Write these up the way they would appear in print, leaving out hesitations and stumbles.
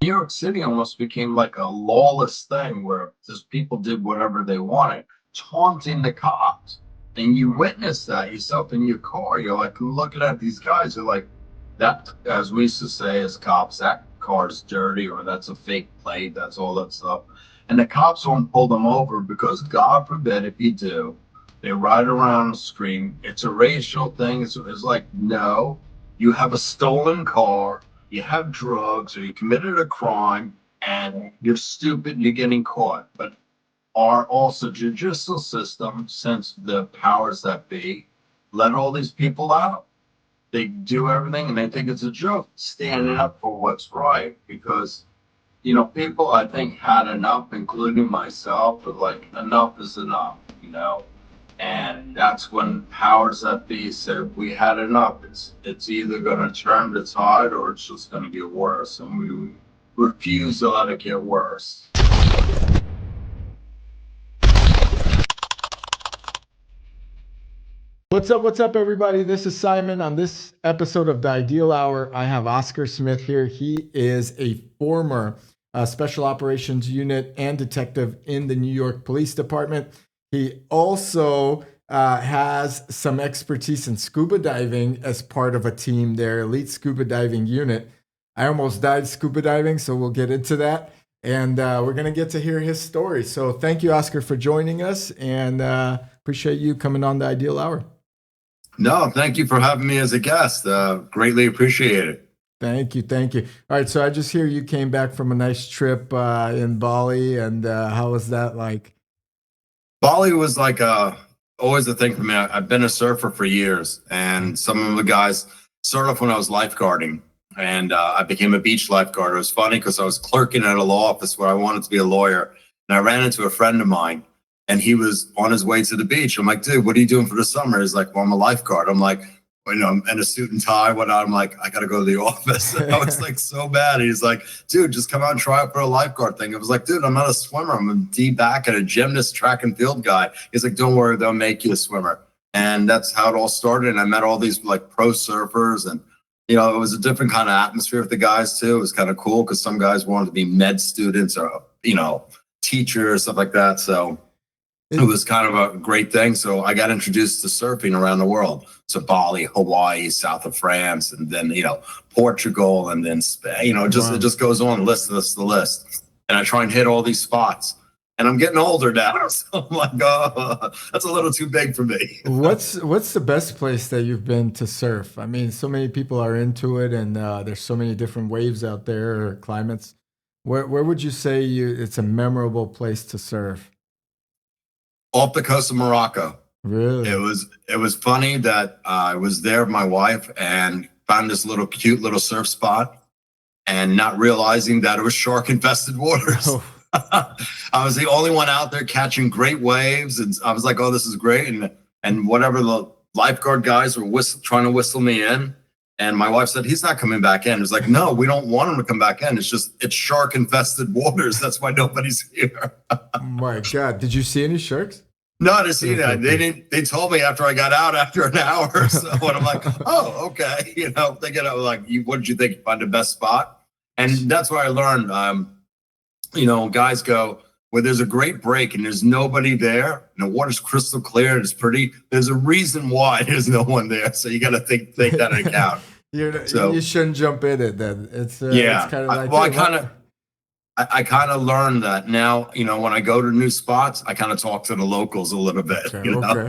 New York City almost became like a lawless thing where just people did whatever they wanted, taunting the cops. And you witness that yourself in your car. You're like looking at these guys. You're like, that, as we used to say as cops, that car's dirty or that's a fake plate. That's all that stuff. And the cops won't pull them over because, God forbid, if you do, they ride around and scream. It's a racial thing. It's like, no, you have a stolen car, you have drugs, or you committed a crime, and you're stupid and you're getting caught. But our also judicial system, since the powers that be, let all these people out. They do everything and they think it's a joke, standing up for what's right because people I think had enough, including myself, but like enough is enough, and that's when powers that be said we had enough. It's either going to turn the tide or it's just going to get worse, and we refuse to let it get worse. What's up, everybody? This is Simon. On this episode of the Ideal Hour, I have Oscar Smith here. He is a former Special Operations Unit and detective in the New York Police Department. He also has some expertise in scuba diving as part of a team there, Elite Scuba Diving Unit. I almost died scuba diving, so we'll get into that. And we're going to get to hear his story. So thank you, Oscar, for joining us, and appreciate you coming on the Ideal Hour. No, thank you for having me as a guest. Greatly appreciate it. Thank you. Thank you. All right. So I just hear you came back from a nice trip in Bali. And how was that like? Bali was like always a thing for me. I've been a surfer for years, and some of the guys started off when I was lifeguarding, and I became a beach lifeguard. It was funny because I was clerking at a law office where I wanted to be a lawyer, and I ran into a friend of mine, and he was on his way to the beach. I'm like, dude, what are you doing for the summer? He's like, well, I'm a lifeguard. I'm like, I'm in a suit and tie, whatnot. I'm like, I gotta go to the office. I was like so bad. He's like, dude, just come out and try out for a lifeguard thing. I was like, dude, I'm not a swimmer. I'm a D back and a gymnast, track and field guy. He's like, don't worry, they'll make you a swimmer. And that's how it all started. And I met all these like pro surfers, and it was a different kind of atmosphere with the guys too. It was kind of cool because some guys wanted to be med students or teachers, stuff like that. So it was kind of a great thing. So I got introduced to surfing around the world. So Bali, Hawaii, south of France, and then, Portugal, and then Spain, it just goes on, the list. And I try and hit all these spots. And I'm getting older now. So I'm like, oh, that's a little too big for me. What's the best place that you've been to surf? I mean, so many people are into it, and there's so many different waves out there or climates. Where would you say it's a memorable place to surf? Off the coast of Morocco. Really? It was funny that I was there with my wife and found this little cute little surf spot, and not realizing that it was shark infested waters. Oh. I was the only one out there catching great waves, and I was like, "Oh, this is great!" And whatever the lifeguard guys were trying to whistle me in, and my wife said, "He's not coming back in." It was like, "No, we don't want him to come back in. It's shark infested waters. That's why nobody's here." My God, did you see any sharks? No, I didn't see that. They didn't. They told me after I got out after an hour or so, and I'm like, "Oh, okay." Thinking I was like, "What did you think? Find the best spot?" And that's what I learned. Guys go where there's a great break and there's nobody there, and the water's crystal clear and it's pretty. There's a reason why there's no one there, so you got to take that into account. You shouldn't jump in it then. It's yeah. kind of like I kind of learned that now. When I go to new spots, I kind of talk to the locals a little bit. Okay.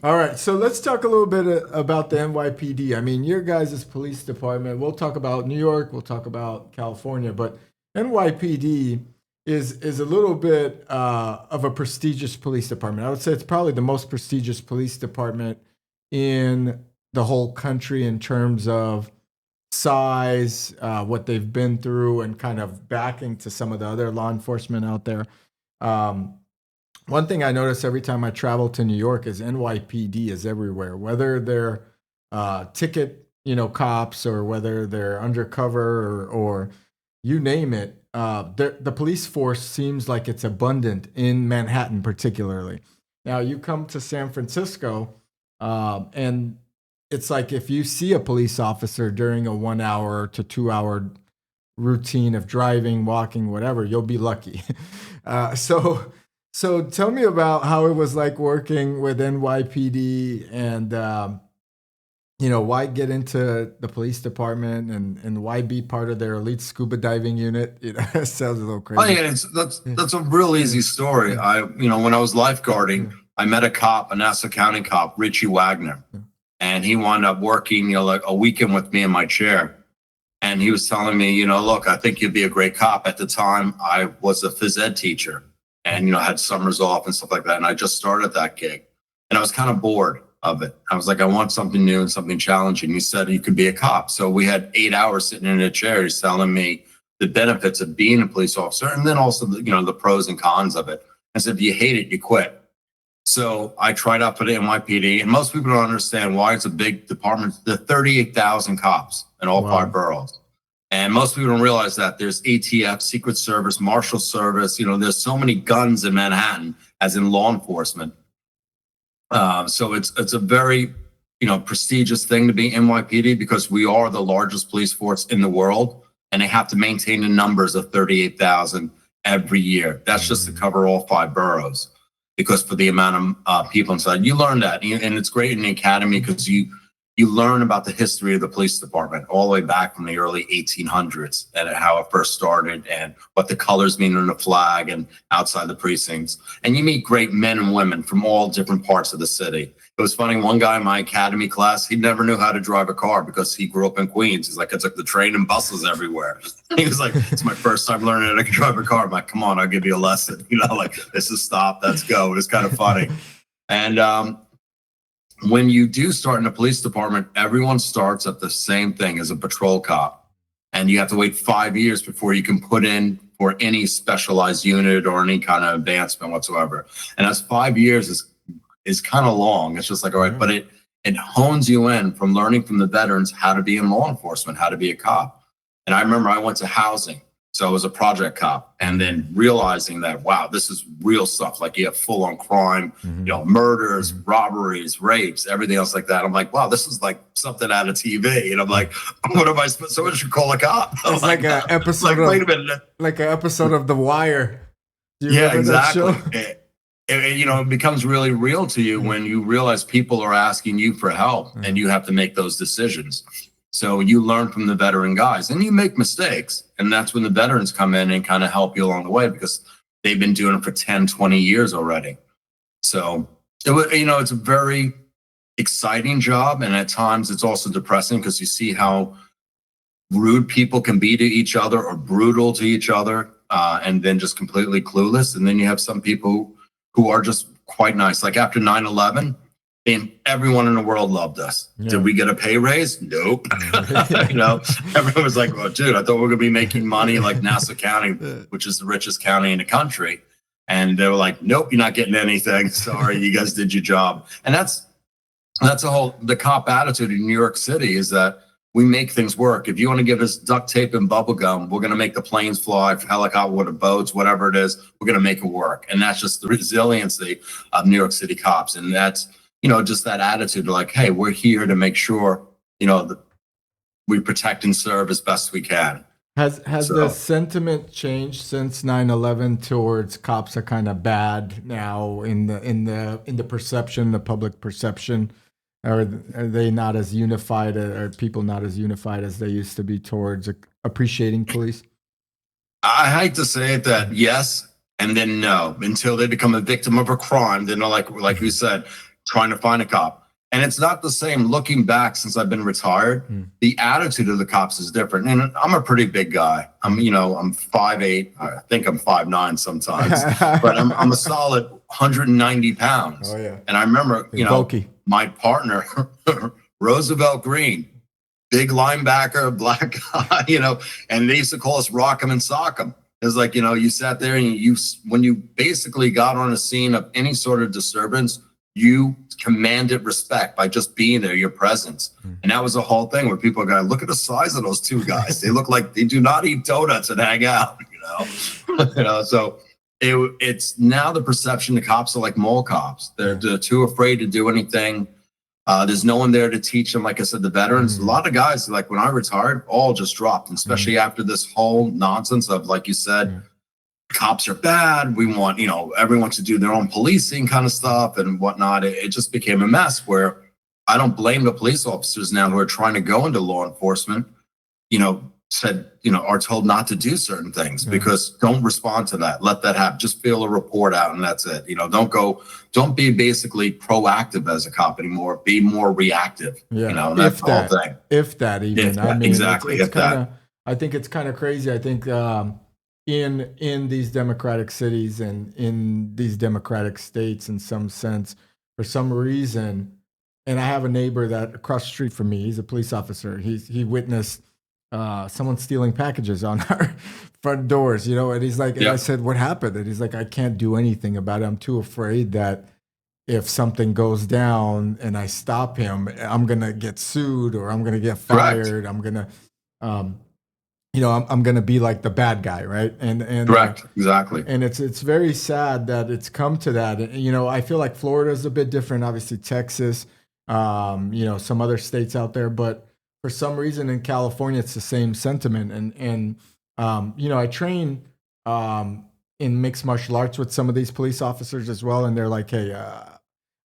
All right. So let's talk a little bit about the NYPD. I mean, your guys' police department. We'll talk about New York. We'll talk about California, but NYPD is a little bit of a prestigious police department. I would say it's probably the most prestigious police department in the whole country in terms of size, what they've been through, and kind of backing to some of the other law enforcement out there. One thing I notice every time I travel to New York is NYPD is everywhere, whether they're ticket, cops, or whether they're undercover or you name it. The police force seems like it's abundant in Manhattan, particularly. Now you come to San Francisco, and it's like if you see a police officer during a 1 hour to 2 hour routine of driving, walking, whatever, you'll be lucky. So tell me about how it was like working with NYPD, and why get into the police department, and why be part of their elite scuba diving unit? It sounds a little crazy. Oh yeah, that's a real easy story. When I was lifeguarding, I met a cop, a Nassau County cop, Richie Wagner, and he wound up working, like a weekend with me in my chair. And he was telling me, look, I think you'd be a great cop. At the time, I was a phys ed teacher, and had summers off and stuff like that. And I just started that gig, and I was kind of bored of it. I was like, I want something new and something challenging. He said you could be a cop. So we had 8 hours sitting in a chair. He's telling me the benefits of being a police officer, and then also the pros and cons of it. I said, if you hate it, you quit. So I tried out for the NYPD, and most people don't understand why it's a big department. There are 38,000 cops in all 5 boroughs. And most people don't realize that there's ATF, Secret Service, Marshal Service. There's so many guns in Manhattan, as in law enforcement. So it's a very, prestigious thing to be NYPD, because we are the largest police force in the world, and they have to maintain the numbers of 38,000 every year. That's just to cover all 5 boroughs, because for the amount of people inside, you learn that. And it's great in the academy, because you learn about the history of the police department all the way back from the early 1800s, and how it first started, and what the colors mean on the flag and outside the precincts. And you meet great men and women from all different parts of the city. It was funny, one guy in my academy class, he never knew how to drive a car because he grew up in Queens. He's like, I took the train and buses everywhere. He was like, it's my first time learning how to drive a car. I'm like, come on, I'll give you a lesson. Like, this is stop, let's go. It was kind of funny. And when you do start in the police department, everyone starts at the same thing as a patrol cop. And you have to wait 5 years before you can put in for any specialized unit or any kind of advancement whatsoever. And that's 5 years is kind of long. It's just like, all right, but it hones you in from learning from the veterans how to be in law enforcement, how to be a cop. And I remember I went to housing. So I was a project cop, and then realizing that, wow, this is real stuff. Like, you have full on crime, murders, robberies, rapes, everything else like that. I'm like, wow, this is like something out of TV. And I'm like, what am I supposed? Someone should call a cop. It's like an episode wait a minute. Like an episode of The Wire. Yeah, exactly. It becomes really real to you when you realize people are asking you for help, and you have to make those decisions. So you learn from the veteran guys, and you make mistakes. And that's when the veterans come in and kind of help you along the way, because they've been doing it for 10, 20 years already. So, it's a very exciting job. And at times it's also depressing, because you see how rude people can be to each other, or brutal to each other, and then just completely clueless. And then you have some people who are just quite nice. Like after 9/11, and everyone in the world loved us. Yeah. Did we get a pay raise? Nope. Everyone was like, well, dude, I thought we were going to be making money like Nassau County, which is the richest county in the country. And they were like, nope, you're not getting anything. Sorry, you guys did your job. And that's the cop attitude in New York City, is that we make things work. If you want to give us duct tape and bubble gum, we're going to make the planes fly, helicopter, boats, whatever it is, we're going to make it work. And that's just the resiliency of New York City cops. And that's, just that attitude, like, hey, we're here to make sure, that we protect and serve as best we can. Has the sentiment changed since 9/11 towards cops are kind of bad now in the perception, the public perception? Are they not as unified? Are people not as unified as they used to be towards appreciating police? I hate to say it, that yes, and then no, until they become a victim of a crime. Then, like we said, trying to find a cop. And it's not the same. Looking back, since I've been retired, the attitude of the cops is different. And I'm a pretty big guy. I'm 5'8". I think I'm 5'9" sometimes, but I'm a solid 190 pounds. Oh yeah. And I remember, my partner, Roosevelt Green, big linebacker, black guy, and they used to call us Rock'em and Sock'em. It was like, you sat there, and when you basically got on a scene of any sort of disturbance, you commanded respect by just being there, your presence. And that was the whole thing, where people go, look at the size of those two guys. They look like they do not eat donuts and hang out, So it's now the perception the cops are like mall cops. They're too afraid to do anything. There's no one there to teach them. Like I said, the veterans, a lot of guys, like when I retired, all just dropped, and especially after this whole nonsense of, like you said, cops are bad. We want, everyone to do their own policing kind of stuff and whatnot. It just became a mess where I don't blame the police officers now who are trying to go into law enforcement, are told not to do certain things because don't respond to that. Let that happen. Just fill a report out and that's it. Don't be basically proactive as a cop anymore. Be more reactive. That's the whole thing. If that even. Exactly. I think it's kind of crazy. I think in these democratic cities and in these democratic states, in some sense, for some reason, and I have a neighbor that across the street from me, he's a police officer. He witnessed someone stealing packages on our front doors, and he's like, and I said, what happened? And he's like, I can't do anything about it. I'm too afraid that if something goes down and I stop him, I'm going to get sued or I'm going to get fired. Correct. I'm going to, I'm going to be like the bad guy. Right. And correct. Exactly. And it's very sad that it's come to that. I feel like Florida is a bit different, obviously Texas, some other states out there, but for some reason in California, it's the same sentiment. And I train in mixed martial arts with some of these police officers as well. And they're like, hey,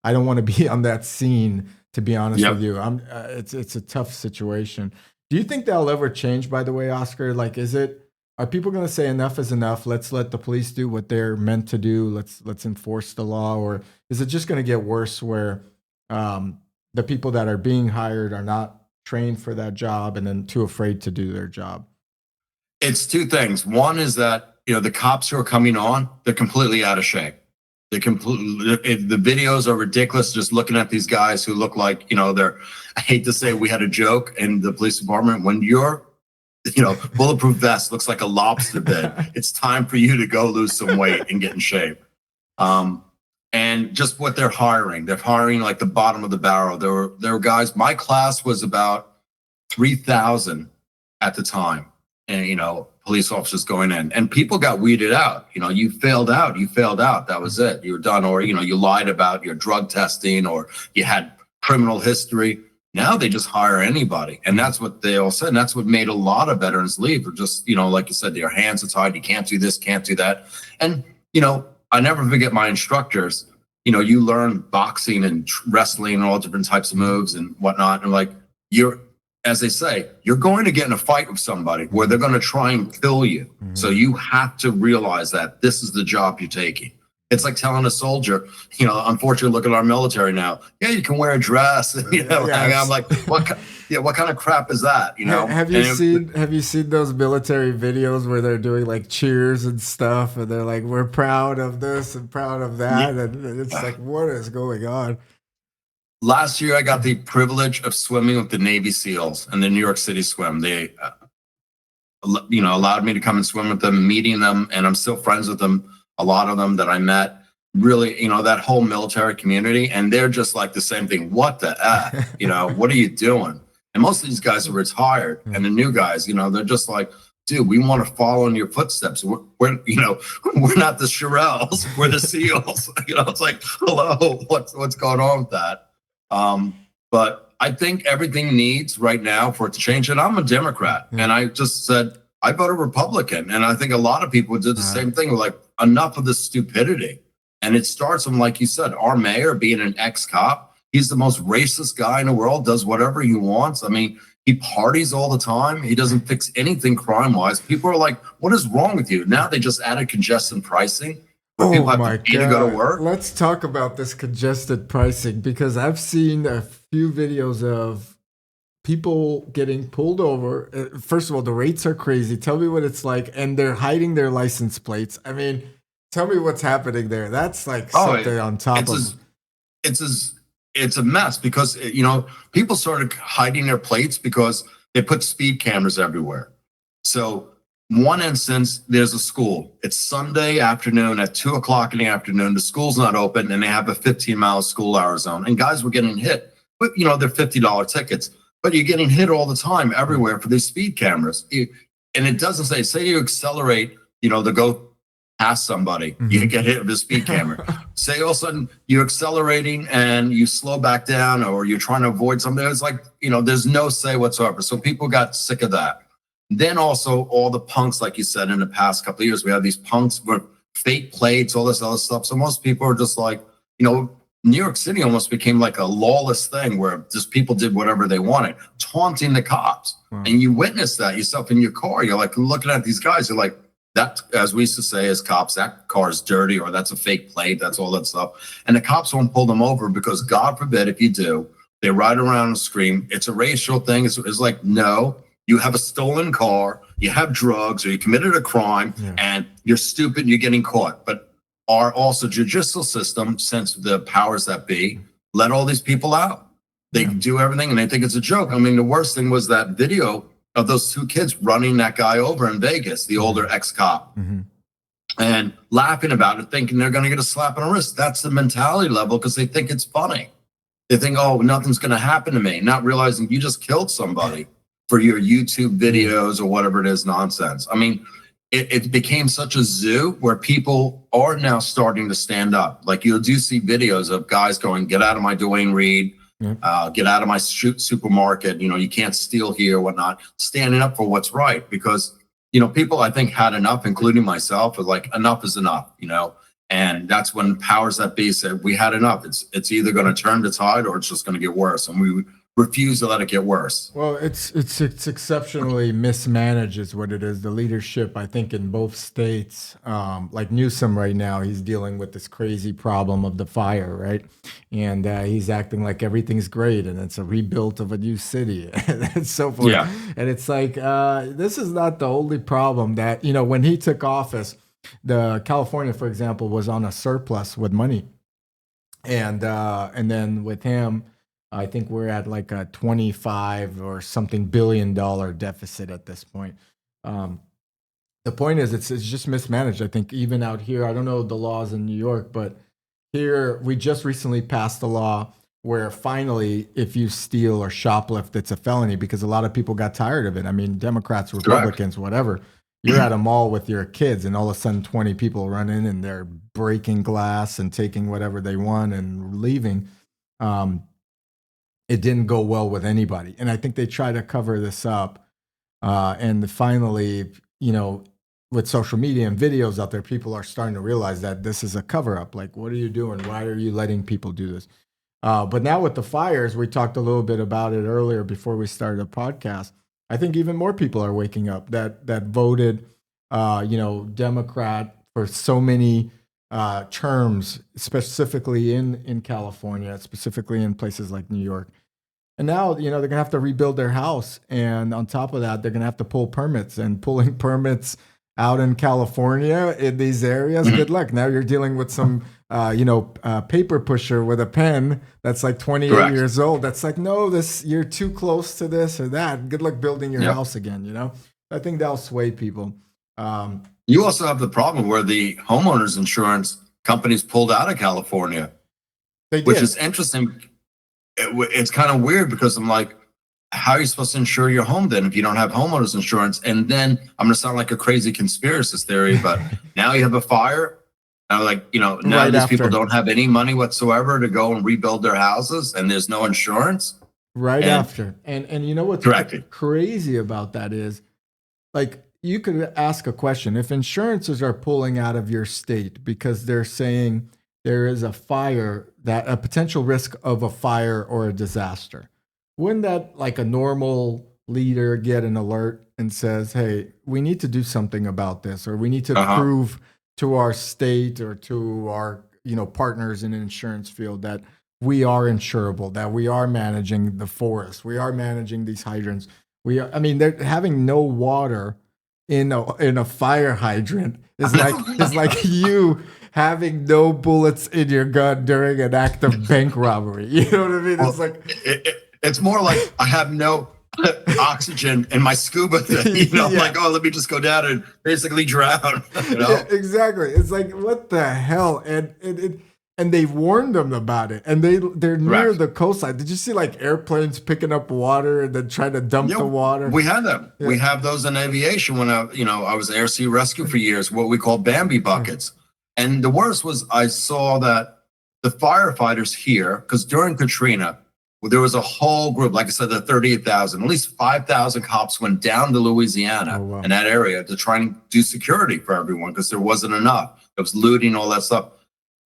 I don't want to be on that scene, to be honest with you. It's a tough situation. Do you think that'll ever change, by the way, Oscar? Like, are people going to say enough is enough? Let's let the police do what they're meant to do. Let's enforce the law. Or is it just going to get worse where the people that are being hired are not trained for that job and then too afraid to do their job? It's two things. One is that, the cops who are coming on, they're completely out of shape. The videos are ridiculous. Just looking at these guys who look like, I hate to say, we had a joke in the police department, when your, bulletproof vest looks like a lobster bed, it's time for you to go lose some weight and get in shape. And just what they're hiring like the bottom of the barrel. There were guys, my class was about 3,000 at the time. And, police officers going in, and people got weeded out. You failed out. That was it. You were done. Or, you lied about your drug testing, or you had criminal history. Now they just hire anybody. And that's what they all said. And that's what made a lot of veterans leave. Or just, like you said, your hands are tied. You can't do this, can't do that. And, I never forget my instructors. You learn boxing and wrestling and all different types of moves and whatnot. And like, as they say, you're going to get in a fight with somebody where they're going to try and kill you. Mm-hmm. So you have to realize that this is the job you're taking. It's like telling a soldier, unfortunately, look at our military now. Yeah, you can wear a dress. I'm like, what kind of crap is that? Have you seen those military videos where they're doing like cheers and stuff, and they're like, we're proud of this and proud of that, and it's like, what is going on? Last year, I got the privilege of swimming with the Navy SEALs and the New York City swim. They, allowed me to come and swim with them, meeting them, and I'm still friends with them. A lot of them that I met, really, that whole military community, and they're just like the same thing. What the F? What are you doing? And most of these guys are retired, and the new guys, they're just like, dude, we want to follow in your footsteps. We're not the Shirelles, we're the SEALs. It's like, hello, what's going on with that? But I think everything needs right now for it to change. And I'm a Democrat, and I just said, I voted Republican. And I think a lot of people did the same thing. We're like, enough of this stupidity. And it starts from, like you said, our mayor being an ex-cop. He's the most racist guy in the world, does whatever he wants. I mean, he parties all the time. He doesn't fix anything crime-wise. People are like, what is wrong with you? Now they just added congestion pricing. People have to pay to go to work. Let's talk about this congested pricing, because I've seen a few videos of people getting pulled over. First of all, the rates are crazy. Tell me what it's like. And they're hiding their license plates. I mean, tell me what's happening there. That's like something on top of... It's a mess, because, people started hiding their plates because they put speed cameras everywhere. So one instance, there's a school. It's Sunday afternoon at 2:00 in the afternoon. The school's not open, and they have a 15-mile school hour zone. And guys were getting hit. But, they're $50 tickets. But you're getting hit all the time everywhere for these speed cameras. And it doesn't say you accelerate, to go past somebody, you get hit with a speed camera. say all of a sudden you're accelerating and you slow back down, or you're trying to avoid something. It's like, there's no say whatsoever. So people got sick of that. Then also all the punks, like you said, in the past couple of years, we have these punks with fake plates, all this other stuff. So most people are just like, New York City almost became like a lawless thing where just people did whatever they wanted, taunting the cops. And you witness that yourself in your car. You're like looking at these guys, you're like, that, as we used to say as cops, that car's dirty, or that's a fake plate, that's all that stuff. And the cops won't pull them over because, God forbid, if you do, they ride around and scream. It's a racial thing. It's like, no, you have a stolen car, you have drugs, or you committed a crime, and you're stupid and you're getting caught. But our also judicial system, since the powers that be, let all these people out. They do everything and they think it's a joke. I mean, the worst thing was that video of those two kids running that guy over in Vegas, the older ex-cop, and laughing about it, thinking they're going to get a slap on the wrist. That's the mentality level, because they think it's funny. They think, oh, nothing's going to happen to me, not realizing you just killed somebody for your YouTube videos or whatever it is nonsense. I mean, it became such a zoo where people are now starting to stand up. Like, you do see videos of guys going, get out of my Dwayne Reed, get out of my supermarket, you can't steal here, whatnot, standing up for what's right. Because, people, I think, had enough, including myself, was like, enough is enough, and that's when powers that be said, we had enough. It's either going to turn the tide or it's just going to get worse. And we refuse to let it get worse. Well, it's exceptionally mismanaged is what it is. The leadership, I think, in both states, like Newsom right now, he's dealing with this crazy problem of the fire, right? And he's acting like everything's great and it's a rebuild of a new city and so forth. Yeah. And it's like, this is not the only problem that, when he took office, the California, for example, was on a surplus with money. And then with him, I think we're at like a 25 or something billion dollar deficit at this point. The point is, it's just mismanaged. I think even out here, I don't know the laws in New York, but here we just recently passed a law where finally, if you steal or shoplift, it's a felony, because a lot of people got tired of it. I mean, Democrats, Republicans, whatever. You're at a mall with your kids and all of a sudden 20 people run in and they're breaking glass and taking whatever they want and leaving. It didn't go well with anybody. And I think they try to cover this up. And finally, with social media and videos out there, people are starting to realize that this is a cover up. Like, what are you doing? Why are you letting people do this? But now with the fires, we talked a little bit about it earlier before we started the podcast. I think even more people are waking up that voted, Democrat for so many terms, specifically in California, specifically in places like New York. And now, they're going to have to rebuild their house. And on top of that, they're going to have to pull permits, and pulling permits out in California in these areas. Good luck. Now you're dealing with some, paper pusher with a pen that's like 28 years old. That's like, no, you're too close to this or that. Good luck building your house again. I think that'll sway people. You also have the problem where the homeowners insurance companies pulled out of California, which is interesting. It's kind of weird, because I'm like, how are you supposed to insure your home then if you don't have homeowners insurance? And then I'm going to sound like a crazy conspiracy theory, but now you have a fire. And now these people don't have any money whatsoever to go and rebuild their houses, and there's no insurance. After. And you know what's crazy about that is, like, you could ask a question. If insurances are pulling out of your state because they're saying there is a potential risk of a fire or a disaster, wouldn't that, like, a normal leader get an alert and says, hey, we need to do something about this, or we need to prove to our state or to our partners in the insurance field that we are insurable, that we are managing the forest, we are managing these hydrants. They're having no water in a fire hydrant is like you having no bullets in your gun during an act of bank robbery. You know what I mean? It's like it's more like I have no oxygen in my scuba thing. Like, oh, let me just go down and basically drown. Yeah, exactly. It's like, what the hell? And they warned them about it, and they're near the coastline. Did you see like airplanes picking up water and then trying to dump the water? We had them. Yeah. We have those in aviation. When I was air sea rescue for years, what we call Bambi buckets. And the worst was, I saw that the firefighters here, because during Katrina, there was a whole group, like I said, the 38,000, at least 5,000 cops went down to Louisiana in that area to try and do security for everyone because there wasn't enough. It was looting, all that stuff.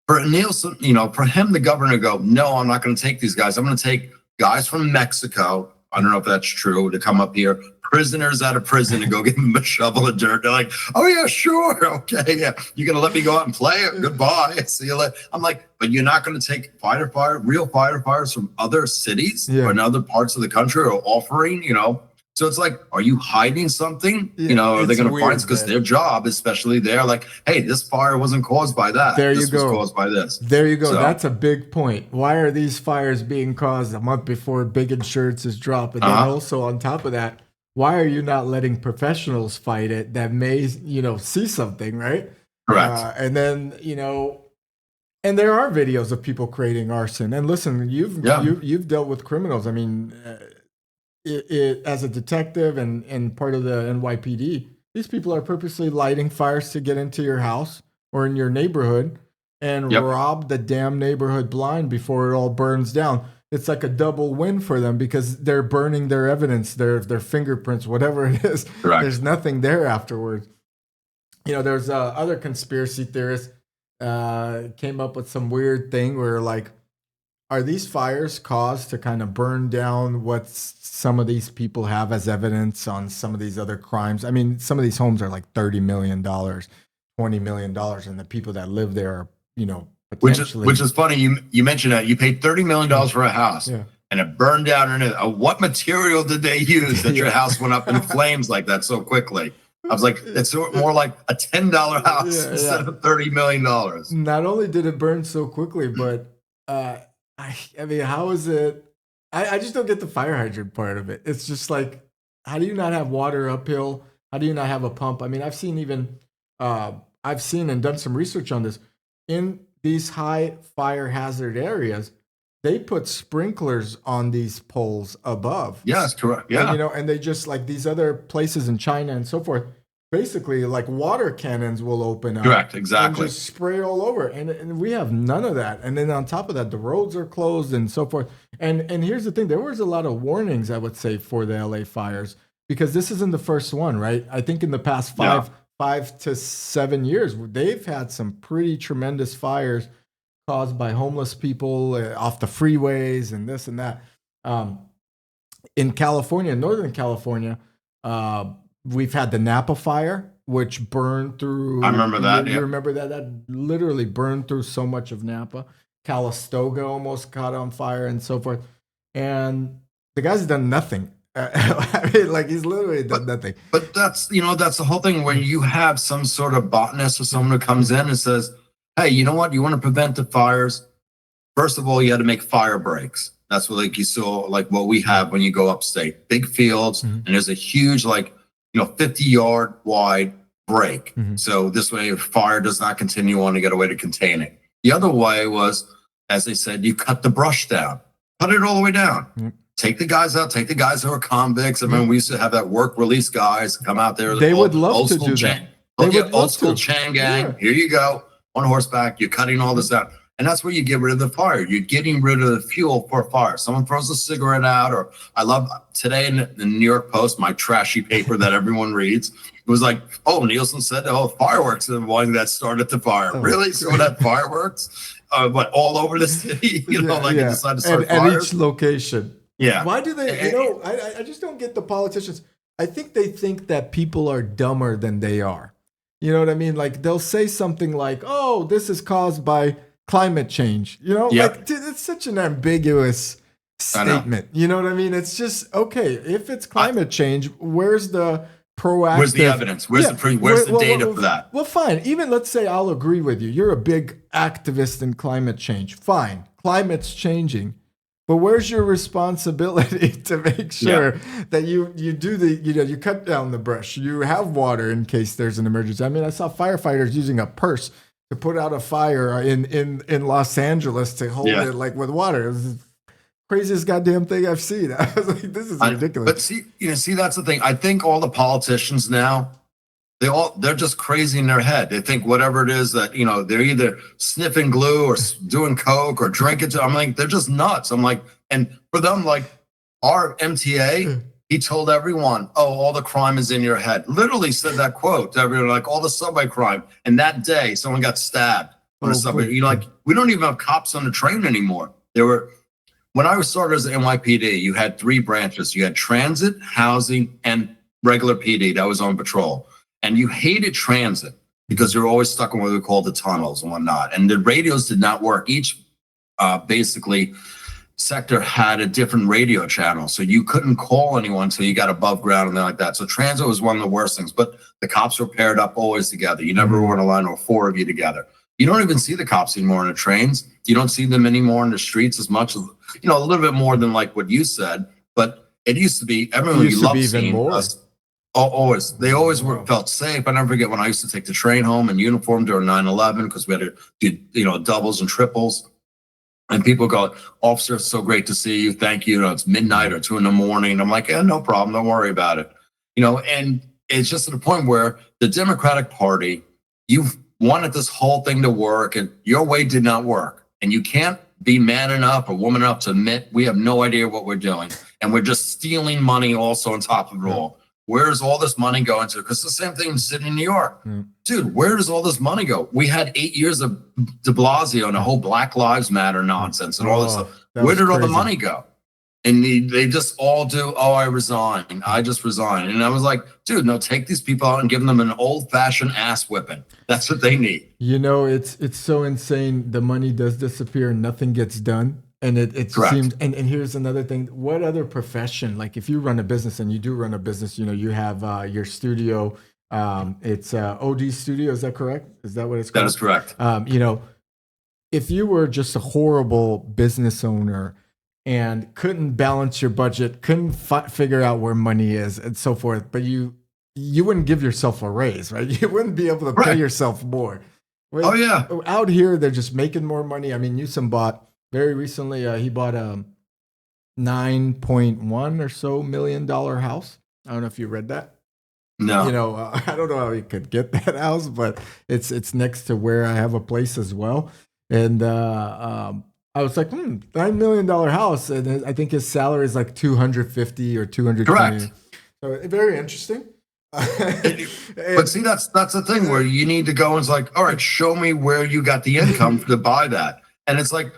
For Nielsen, for him, the governor to go, no, I'm not going to take these guys. I'm going to take guys from Mexico. I don't know if that's true, to come up here, prisoners out of prison, to go give them a shovel of dirt. They're like, oh yeah, sure. Okay. Yeah. You're going to let me go out and play it. Goodbye. See you later. I'm like, but you're not going to take real firefighters from other cities or in other parts of the country or offering, So it's like, are you hiding something? Are they going to find, because their job, especially there, like, hey, this fire wasn't caused by that. This was caused by this. There you go. So, that's a big point. Why are these fires being caused a month before big insurances drop? And then also on top of that, why are you not letting professionals fight it that may, see something, right? Correct. And then, and there are videos of people creating arson. And listen, you've dealt with criminals. I mean, as a detective and part of the NYPD, these people are purposely lighting fires to get into your house or in your neighborhood and rob the damn neighborhood blind before it all burns down. It's like a double win for them because they're burning their evidence, their fingerprints, whatever it is. Correct. There's nothing there afterwards. There's other conspiracy theorists came up with some weird thing where, like, are these fires caused to kind of burn down what some of these people have as evidence on some of these other crimes? I mean, some of these homes are like $30 million, $20 million, and the people that live there are, potentially. Which is funny. You mentioned that you paid $30 million for a house and it burned down in it. What material did they use that your house went up in flames like that so quickly? I was like, it's more like a $10 house instead of $30 million. Not only did it burn so quickly, but I mean, how is it? I just don't get the fire hydrant part of it. It's just like, how do you not have water uphill? How do you not have a pump? I mean, I've seen and done some research on this. In these high fire hazard areas, they put sprinklers on these poles above. Yes, correct. Yeah. And, and they just, like these other places in China and so forth, basically like water cannons will open up. Correct, exactly. And just spray all over. And we have none of that. And then on top of that, the roads are closed and so forth. And here's the thing. There was a lot of warnings, I would say, for the LA fires, because this isn't the first one, right? I think in the past 5 to 7 years, they've had some pretty tremendous fires caused by homeless people off the freeways and this and that. In California, Northern California, we've had the Napa fire, which burned through. I remember that. You remember that? That literally burned through so much of Napa. Calistoga almost caught on fire and so forth. And the guy's done nothing. I mean, like, he's literally done nothing. But that's the whole thing. When you have some sort of botanist or someone who comes in and says, hey, you know what? You want to prevent the fires? First of all, you had to make fire breaks. That's what, like, you saw, like what we have when you go upstate. Big fields, and there's a huge, 50-yard wide break. So this way, if fire does not continue on, to get a way to contain it. The other way was, as they said, you cut the brush down. Cut it all the way down. Take the guys out. Take the guys who are convicts. I mean, we used to have that work release guys come out there. They would love to do that. They'll get old school chain gang. Yeah. Here you go. On horseback. You're cutting all this out. And that's where you get rid of the fire. You're getting rid of the fuel for a fire. Someone throws a cigarette out, or I love today in the New York Post, my trashy paper that everyone reads. It was like, oh, Nielsen said, fireworks are the one that started the fire. Really? So that fireworks? But all over the city, you decide to start fires? At each location. Yeah. Why do they, I just don't get the politicians. I think they think that people are dumber than they are. You know what I mean? Like, they'll say something like, oh, this is caused by climate change. Like, it's such an ambiguous statement. You know what I mean? It's just, okay, if it's climate change, where's the proactive? Where's the evidence? Where's the data for that? Well, fine. Even let's say I'll agree with you. You're a big activist in climate change. Fine. Climate's changing. But where's your responsibility to make sure that you do you cut down the brush, you have water in case there's an emergency? I mean, I saw firefighters using a purse to put out a fire in Los Angeles to hold it like with water. It was the craziest goddamn thing I've seen. I was like, this is ridiculous. But see, that's the thing. I think all the politicians now, they're just crazy in their head. They think whatever it is that, they're either sniffing glue or doing coke or drinking. I'm like, they're just nuts. I'm like, and for them, like our MTA, he told everyone, oh, all the crime is in your head. Literally said that quote to everyone, like all the subway crime. And that day someone got stabbed on a subway. Like, we don't even have cops on the train anymore. When I was started as NYPD, you had 3 branches. You had transit, housing, and regular PD that was on patrol. And you hated transit because you're always stuck in what we call the tunnels and whatnot. And the radios did not work. Each basically sector had a different radio channel. So you couldn't call anyone until you got above ground and things like that. So transit was one of the worst things, but the cops were paired up always together. You never were in a line or 4 of you together. You don't even see the cops anymore on the trains. You don't see them anymore in the streets as much as, a little bit more than like what you said, but it used to be, everyone you loved seeing us. Always. They always felt safe. I never forget when I used to take the train home in uniform during 9/11 because we had to do, doubles and triples. And people go, officer, it's so great to see you. Thank you. It's midnight or 2 in the morning. I'm like, yeah, no problem. Don't worry about it. And it's just to the point where the Democratic Party, you've wanted this whole thing to work and your way did not work. And you can't be man enough or woman enough to admit we have no idea what we're doing. And we're just stealing money also on top of it all. Where's all this money going to? Because the same thing in the city of New York. Dude, where does all this money go? We had 8 years of de Blasio and the whole Black Lives Matter nonsense and all this stuff. Where did all the money go? And they just all do, oh, I resign. I just resign. And I was like, dude, no, take these people out and give them an old-fashioned ass whipping. That's what they need. It's so insane. The money does disappear and nothing gets done. And it seems, and here's another thing. What other profession, like if you run a business and you do run a business, you have your studio, it's OD Studio. Is that correct? Is that what it's called? That is correct. If you were just a horrible business owner and couldn't balance your budget, couldn't figure out where money is and so forth, but you wouldn't give yourself a raise, right? You wouldn't be able to pay yourself more. Oh yeah. Out here, they're just making more money. I mean, Newsom bought very recently, he bought a $9.1 or so million house. I don't know if you read that. No. I don't know how he could get that house, but it's next to where I have a place as well. And I was like, $9 million house, and I think his salary is like $250 or $220. Correct. So very interesting. But see, that's the thing where you need to go and it's like, all right, show me where you got the income to buy that. And it's like,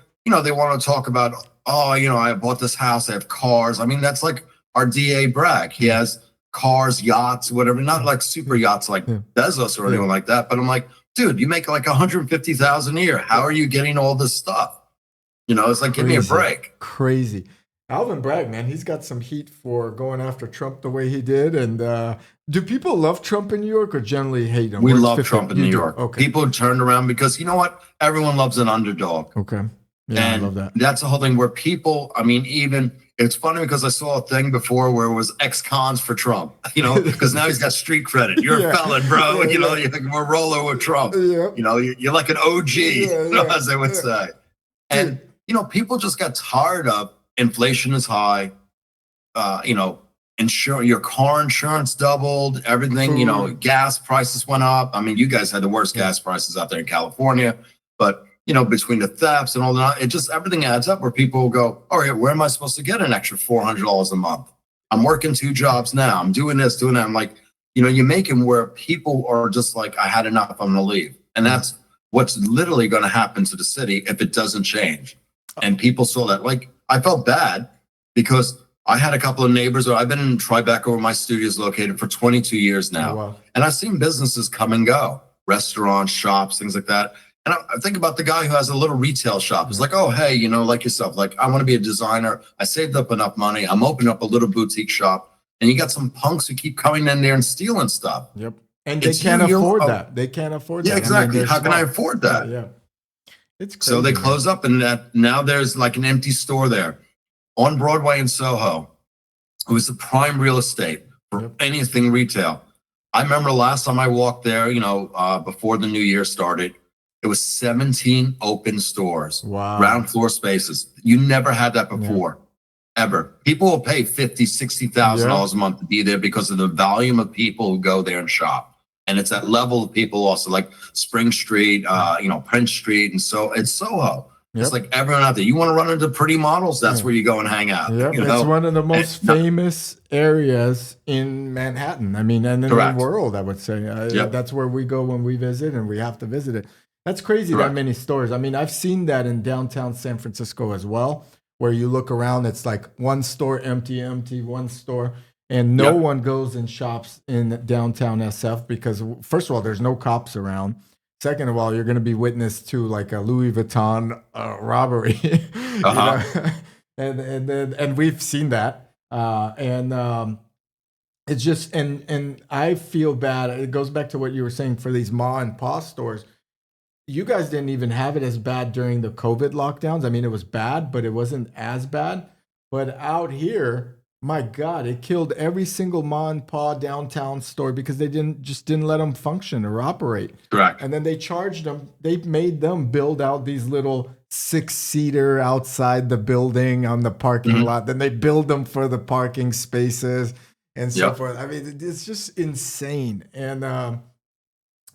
they want to talk about, oh, I bought this house, I have cars. I mean, that's like our DA Bragg. He has cars, yachts, whatever, not like super yachts like Bezos or anyone like that. But I'm like, dude, you make like $150,000 a year. How are you getting all this stuff? It's like, give me a break. Crazy. Alvin Bragg, man, he's got some heat for going after Trump the way he did. And do people love Trump in New York or generally hate him? We love Trump in New York. Okay. People turned around because you know what? Everyone loves an underdog. Okay. Yeah, and I love that. That's the whole thing where people, it's funny because I saw a thing before where it was ex-cons for Trump, because now he's got street credit. You're a felon, bro. You're like, we're rolling with Trump. Yeah. You're like an OG, as they would say. And, people just got tired of inflation is high, your car insurance doubled, everything, gas prices went up. I mean, you guys had the worst gas prices out there in California, but between the thefts and all that, everything adds up where people go, all right, where am I supposed to get an extra $400 a month? I'm working 2 jobs now. I'm doing this, doing that. I'm like, you make them where people are just like, I had enough, I'm going to leave. And that's what's literally going to happen to the city if it doesn't change. And people saw that. Like, I felt bad because I had a couple of neighbors. I've been in Tribeca where my studio is located for 22 years now. Oh, wow. And I've seen businesses come and go, restaurants, shops, things like that. And I think about the guy who has a little retail shop. He's like, oh, hey, like yourself, like I want to be a designer. I saved up enough money. I'm opening up a little boutique shop. And you got some punks who keep coming in there and stealing stuff. Yep. And they can't afford that. They can't afford that. Yeah, exactly. How can I afford that? Yeah. It's crazy. So they close up and now there's like an empty store there on Broadway in Soho. It was the prime real estate for anything retail. I remember last time I walked there, before the new year started, it was 17 open stores, ground floor spaces. You never had that before, ever. People will pay $50,000, $60,000 a month to be there because of the volume of people who go there and shop. And it's that level of people also, like Spring Street, Prince Street. And so it's Soho. Yep. It's like everyone out there. You want to run into pretty models? That's where you go and hang out. Yep. It's one of the most famous areas in Manhattan. I mean, and in the world, I would say. That's where we go when we visit, and we have to visit it. That's crazy, that many stores. I mean, I've seen that in downtown San Francisco as well, where you look around, it's like one store empty, one store, and no one goes and shops in downtown SF because, first of all, there's no cops around. Second of all, you're going to be witness to like a Louis Vuitton robbery, and we've seen that, it's just and I feel bad. It goes back to what you were saying for these ma and pa stores. You guys didn't even have it as bad during the COVID lockdowns. I mean, it was bad, but it wasn't as bad. But out here, my God, it killed every single ma and pa downtown store because they didn't let them function or operate. Correct. And then they charged them. They made them build out these little 6-seater outside the building on the parking lot. Then they build them for the parking spaces and so forth. I mean, it's just insane. And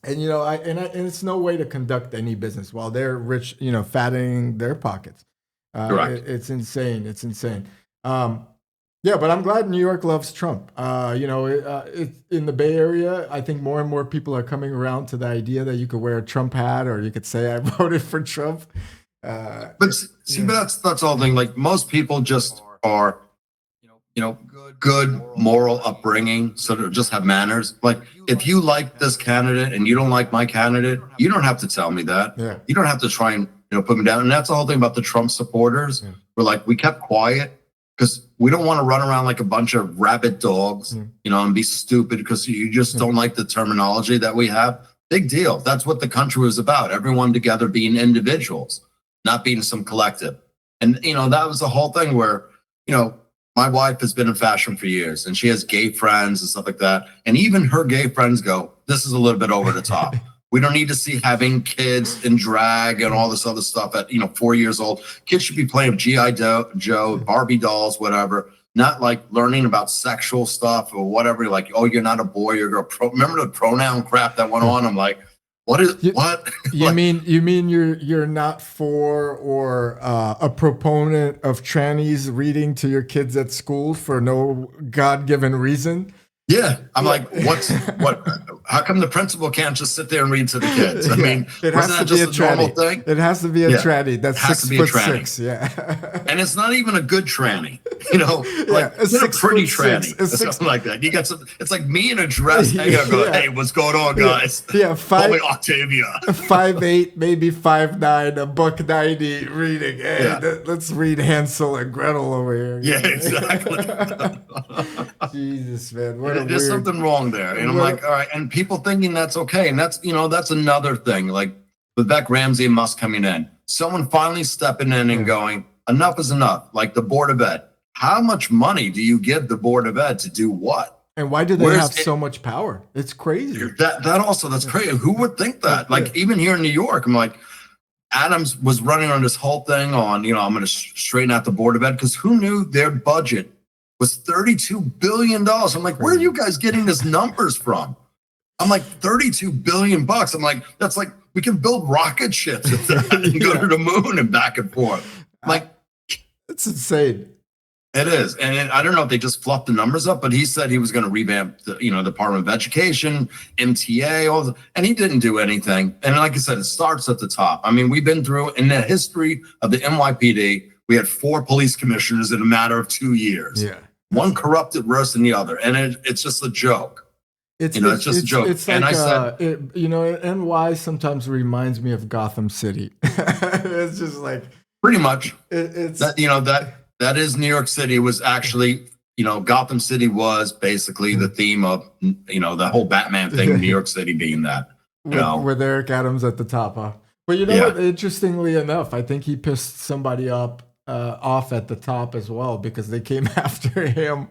it's no way to conduct any business while they're rich, fattening their pockets. Correct. It's insane. It's insane. Yeah, but I'm glad New York loves Trump. It's in the Bay Area. I think more and more people are coming around to the idea that you could wear a Trump hat or you could say I voted for Trump. But that's the whole thing. Like most people just are, good moral upbringing, so to just have manners. Like if you like this candidate and you don't like my candidate, you don't have to tell me that. Yeah. You don't have to try and put me down. And that's the whole thing about the Trump supporters. Yeah. We're like, we kept quiet because we don't want to run around like a bunch of rabid dogs, and be stupid because you just don't like the terminology that we have. Big deal. That's what the country was about. Everyone together being individuals, not being some collective. And, that was the whole thing where, my wife has been in fashion for years and she has gay friends and stuff like that. And even her gay friends go, this is a little bit over the top. We don't need to see having kids in drag and all this other stuff at, 4 years old. Kids should be playing with G.I. Joe, Barbie dolls, whatever. Not like learning about sexual stuff or whatever. Like, oh, you're not a boy, you're a girl. Remember the pronoun crap that went on? I'm like, what? You mean you're not for or a proponent of trannies reading to your kids at school for no God-given reason? Yeah, I'm like, what? How come the principal can't just sit there and read to the kids? I mean, it has to be a normal thing. It has to be a tranny. That's 6'6". Yeah, and it's not even a good tranny. It's a pretty tranny, something like that. You got some. It's like me in a dress. Hanging out, going, hey, what's going on, guys? Yeah, call me Octavia. 5'8", maybe 5'9", $1.90 reading. Hey, let's read Hansel and Gretel over here. Yeah, exactly. Jesus, man. There's something wrong there. And I'm like, all right. And people thinking that's okay. And that's, that's another thing. Like with Beck Ramsey and Musk coming in, someone finally stepping in and going, enough is enough. Like the Board of Ed. How much money do you give the Board of Ed to do what? And why do they have so much power? It's crazy. That's crazy. Who would think that? Like even here in New York, I'm like, Adams was running on this whole thing on, I'm going to straighten out the Board of Ed because who knew their budget was $32 billion. I'm like, where are you guys getting these numbers from? I'm like, $32 billion. I'm like, that's like, we can build rocket ships and go to the moon and back and forth. I'm like, it's insane. It is. And I don't know if they just fluffed the numbers up, but he said he was going to revamp the, Department of Education, MTA, and he didn't do anything. And like I said, it starts at the top. I mean, we've been through in the history of the NYPD, we had 4 police commissioners in a matter of 2 years. Yeah. One corrupted worse than the other. And it's just a joke. It's just a joke. It's like, and I said, NY sometimes reminds me of Gotham City. It's just like. Pretty much. It's that is New York City. Was actually, Gotham City was basically the theme of, the whole Batman thing, New York City being that. With Eric Adams at the top, huh? But what? Interestingly enough, I think he pissed somebody off at the top as well because they came after him.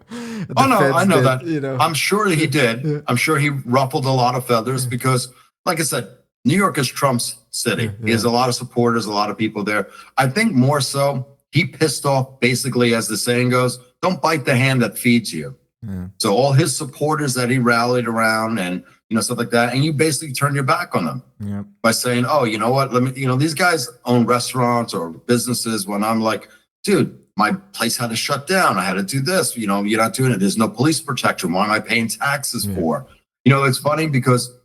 Oh no, I know that. I'm sure he did. Yeah. I'm sure he ruffled a lot of feathers because, like I said, New York is Trump's city. He has a lot of supporters, a lot of people there. I think more so he pissed off, basically, as the saying goes, don't bite the hand that feeds you. Yeah. So all his supporters that he rallied around and stuff like that. And you basically turn your back on them by saying, oh, you know what? Let me, these guys own restaurants or businesses when I'm like, dude, my place had to shut down. I had to do this. You're not doing it. There's no police protection. Why am I paying taxes for? It's funny because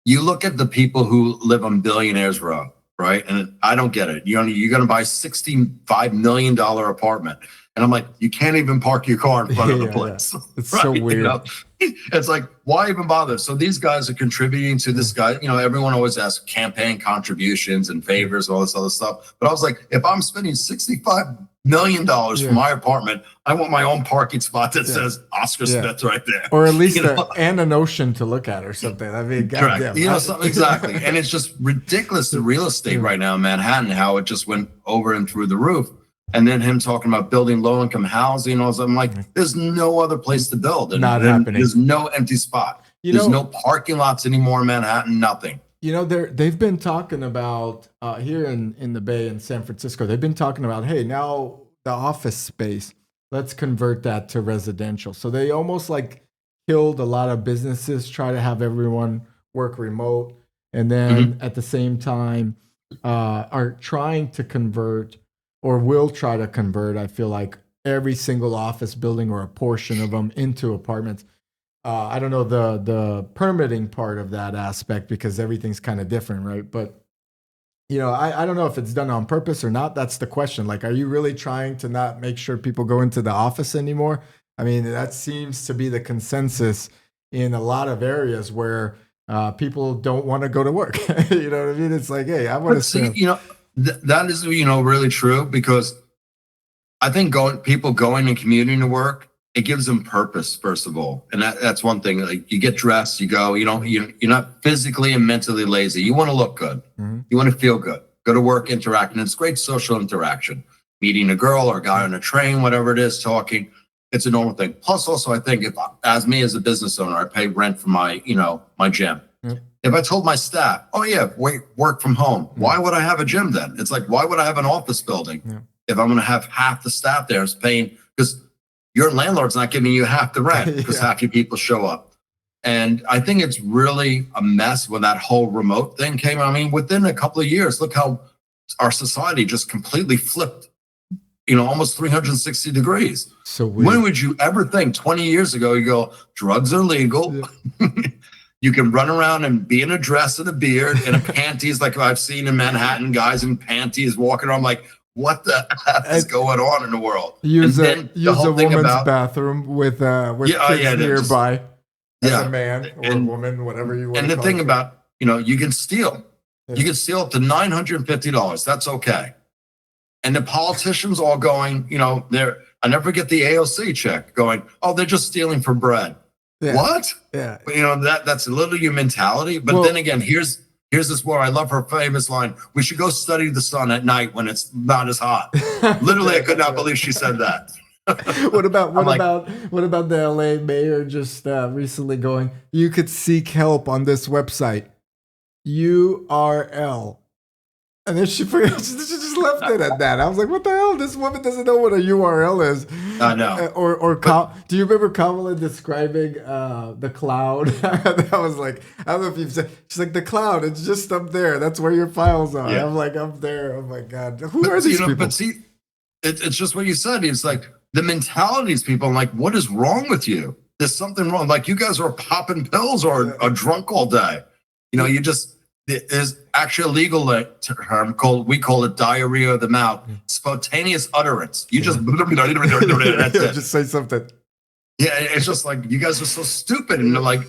you look at the people who live on Billionaires Row, right? And I don't get it. You're going to buy $65 million apartment. And I'm like, you can't even park your car in front of the place. It's so weird. It's like, why even bother? So these guys are contributing to this guy. Everyone always asks campaign contributions and favors, all this other stuff. But I was like, if I'm spending $65 million for my apartment, I want my own parking spot that says Oscar Smith right there. Or at least and an ocean to look at or something. I mean, goddamn. Exactly. And it's just ridiculous, the real estate right now in Manhattan, how it just went over and through the roof. And then him talking about building low-income housing. I'm like, there's no other place to build. And not happening. There's no empty spot. There's no parking lots anymore in Manhattan, nothing. They've been talking about, here in the Bay in San Francisco, they've been talking about, hey, now the office space, let's convert that to residential. So they almost like killed a lot of businesses, try to have everyone work remote. And then at the same time, are trying to convert or will try to convert, I feel like, every single office building or a portion of them into apartments. I don't know the permitting part of that aspect because everything's kind of different, right? But, I don't know if it's done on purpose or not. That's the question. Like, are you really trying to not make sure people go into the office anymore? I mean, that seems to be the consensus in a lot of areas where people don't want to go to work. You know what I mean? It's like, hey, I want to see, that is, really true because I think people going and commuting to work, it gives them purpose, first of all. And that's one thing. Like, you get dressed, you go, you're not physically and mentally lazy. You want to look good. You want to feel good. Go to work, interact. And it's great social interaction. Meeting a girl or a guy on a train, whatever it is, talking. It's a normal thing. Plus, also, I think as a business owner, I pay rent for my, my gym. If I told my staff, oh yeah, work from home, why would I have a gym then? It's like, why would I have an office building if I'm going to have half the staff there is paying? Because your landlord's not giving you half the rent because half your people show up. And I think it's really a mess when that whole remote thing came. I mean, within a couple of years, look how our society just completely flipped, almost 360 degrees. So weird. When would you ever think 20 years ago, you go, drugs are legal. You can run around and be in a dress and a beard and a panties like I've seen in Manhattan, guys in panties walking around like, what the F is going on in the world? Use a woman's bathroom with kids nearby as a man or a woman, whatever you want to call it. And the thing about, you can steal. You can steal up to $950. That's okay. And the politicians all going, I never forget the AOC chick going, oh, they're just stealing for bread. Yeah. What? Yeah. That's literally your mentality. But then again, here's this where I love her famous line. We should go study the sun at night when it's not as hot. Literally, I could not believe she said that. What about the LA mayor just recently going, you could seek help on this website, URL. And then she just left it at that. I was like, what the hell? This woman doesn't know what a URL is. I know. Do you remember Kamala describing the cloud? That was like, I don't know if you've said, she's like, the cloud, it's just up there. That's where your files are. I'm like, up there. Oh my God. Who are these people? But see, it's just what you said. It's like the mentality of people. I'm like, what is wrong with you? There's something wrong. Like, you guys are popping pills or are drunk all day. There's actually a legal term we call it diarrhea of the mouth, spontaneous utterance. You just, that's it. Just say something. Yeah, it's just like, you guys are so stupid. And like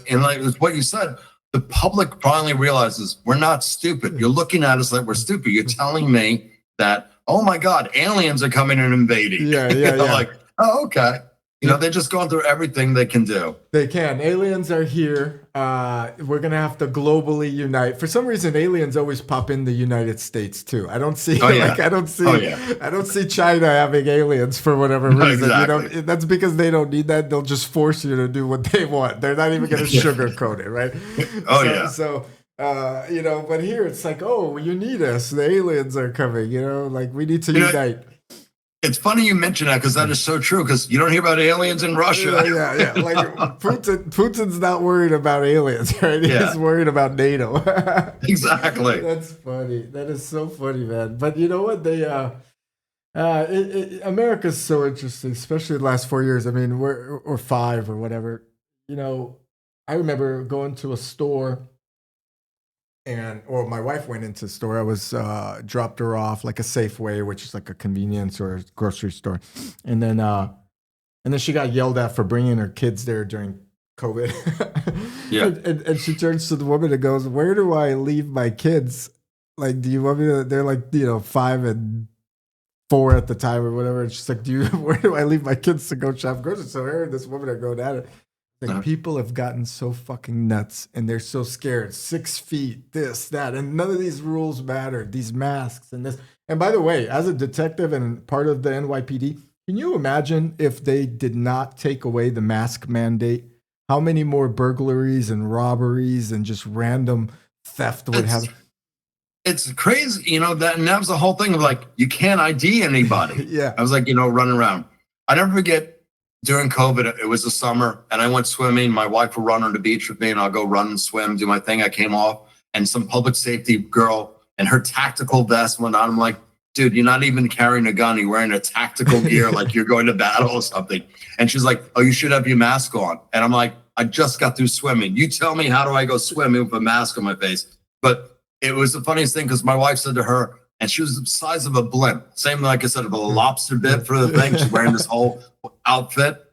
what you said, the public finally realizes we're not stupid. You're looking at us like we're stupid. You're telling me that, oh my God, aliens are coming and invading. Yeah. Like, oh, okay. They're just going through everything they can do. They can. Aliens are here. We're going to have to globally unite. For some reason, aliens always pop in the United States too. I don't see I don't see China having aliens for whatever reason. Exactly. That's because they don't need that. They'll just force you to do what they want. They're not even going to sugarcoat it, right? But here it's like, oh, you need us. The aliens are coming, like we need to unite. It's funny you mention that because that is so true. Because you don't hear about aliens in Russia. Yeah. Like Putin's not worried about aliens, right? Yeah. He's worried about NATO. Exactly. That's funny. That is so funny, man. But you know what? America's so interesting, especially the last 4 years. I mean, or 5 or whatever. You know, I remember going to a store. Or my wife went into the store. I was dropped her off like a Safeway, which is like a convenience or a grocery store, and then she got yelled at for bringing her kids there during COVID. Yeah, and she turns to the woman and goes, "Where do I leave my kids? Like, do you want me to?" They're like, 5 and 4 at the time or whatever. And she's like, "Where do I leave my kids to go shop groceries?" So her and this woman are going at it. Like, people have gotten so fucking nuts and they're so scared. 6 feet, this, that, and none of these rules matter. These masks and this. And by the way, as a detective and part of the NYPD, can you imagine if they did not take away the mask mandate? How many more burglaries and robberies and just random theft would have? It's crazy, that, and that was the whole thing of like, you can't ID anybody. Yeah. I was like, running around. I never forget. During COVID, it was the summer, and I went swimming. My wife would run on the beach with me, and I'll go run and swim, do my thing. I came off, and some public safety girl and her tactical vest went on. I'm like, dude, you're not even carrying a gun. You're wearing a tactical gear like you're going to battle or something. And she's like, oh, you should have your mask on. And I'm like, I just got through swimming. You tell me, how do I go swimming with a mask on my face? But it was the funniest thing because my wife said to her, and she was the size of a blimp. Same, like I said, of a lobster bit for the thing. She's wearing this whole outfit.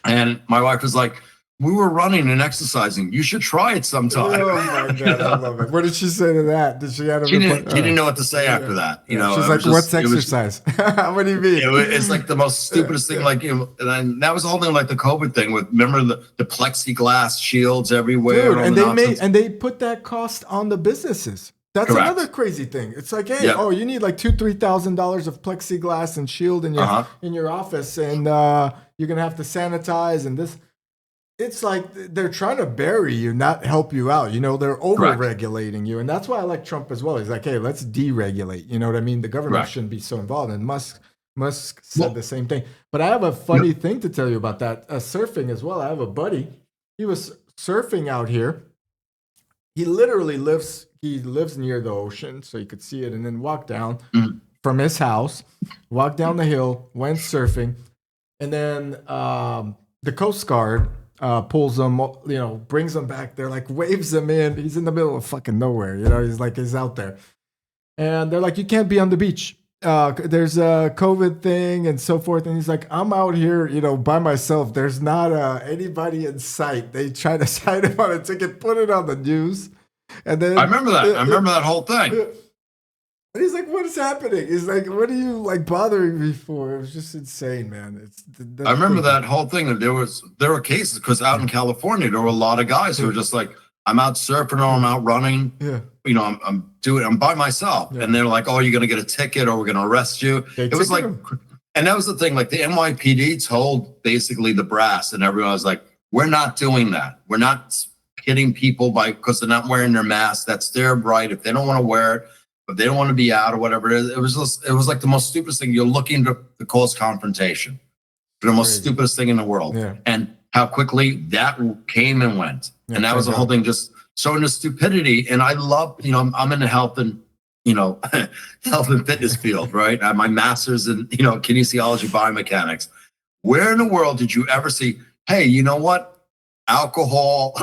And my wife was like, we were running and exercising. You should try it sometime. Oh my God, I love it. What did she say to that? Did she have she didn't know what to say after that. She's like, what's exercise? What do you mean? It's like the most stupidest thing. Like, and that was the whole thing, like the COVID thing with, remember the plexiglass shields everywhere. Dude, and they put that cost on the businesses. That's correct. Another crazy thing. It's like, hey, you need like $2,000-$3,000 of plexiglass and shield in your office, and you're gonna have to sanitize and this. It's like they're trying to bury you, not help you out. They're over-regulating you, and that's why I like Trump as well. He's like, hey, let's deregulate. You know what I mean? The government shouldn't be so involved. And Musk said the same thing. But I have a funny thing to tell you about that. Surfing as well. I have a buddy. He was surfing out here. He literally lives near the ocean, so you could see it, and then walk down from his house, walk down the hill, went surfing, and then the Coast Guard pulls him, brings him back there, like waves him in. He's in the middle of fucking nowhere, he's out there. And they're like, you can't be on the beach. There's a COVID thing and so forth. And he's like, I'm out here, by myself. There's not anybody in sight. They try to sign him on a ticket, put it on the news. And then I remember that. I remember that whole thing. And he's like, what is happening? He's like, what are you like bothering me for? It was just insane, man. I remember that whole thing. That there were cases because out in California, there were a lot of guys who were just like, I'm out surfing or I'm out running. Yeah. I'm by myself. Yeah. And they're like, oh, you're going to get a ticket or we're going to arrest you. It was like, and that was the thing. Like the NYPD told basically the brass and everyone was like, we're not doing that. We're not hitting people because they're not wearing their mask. That's their right. If they don't want to wear it, if they don't want to be out or whatever it is, it was like the most stupidest thing. You're looking to cause confrontation. The most stupidest thing in the world. Yeah. And how quickly that came and went. Yeah, and that was the whole thing, just showing the stupidity. And I love, I'm in the health and fitness field, right? I have my master's in, kinesiology, biomechanics. Where in the world did you ever see, hey, you know what? Alcohol,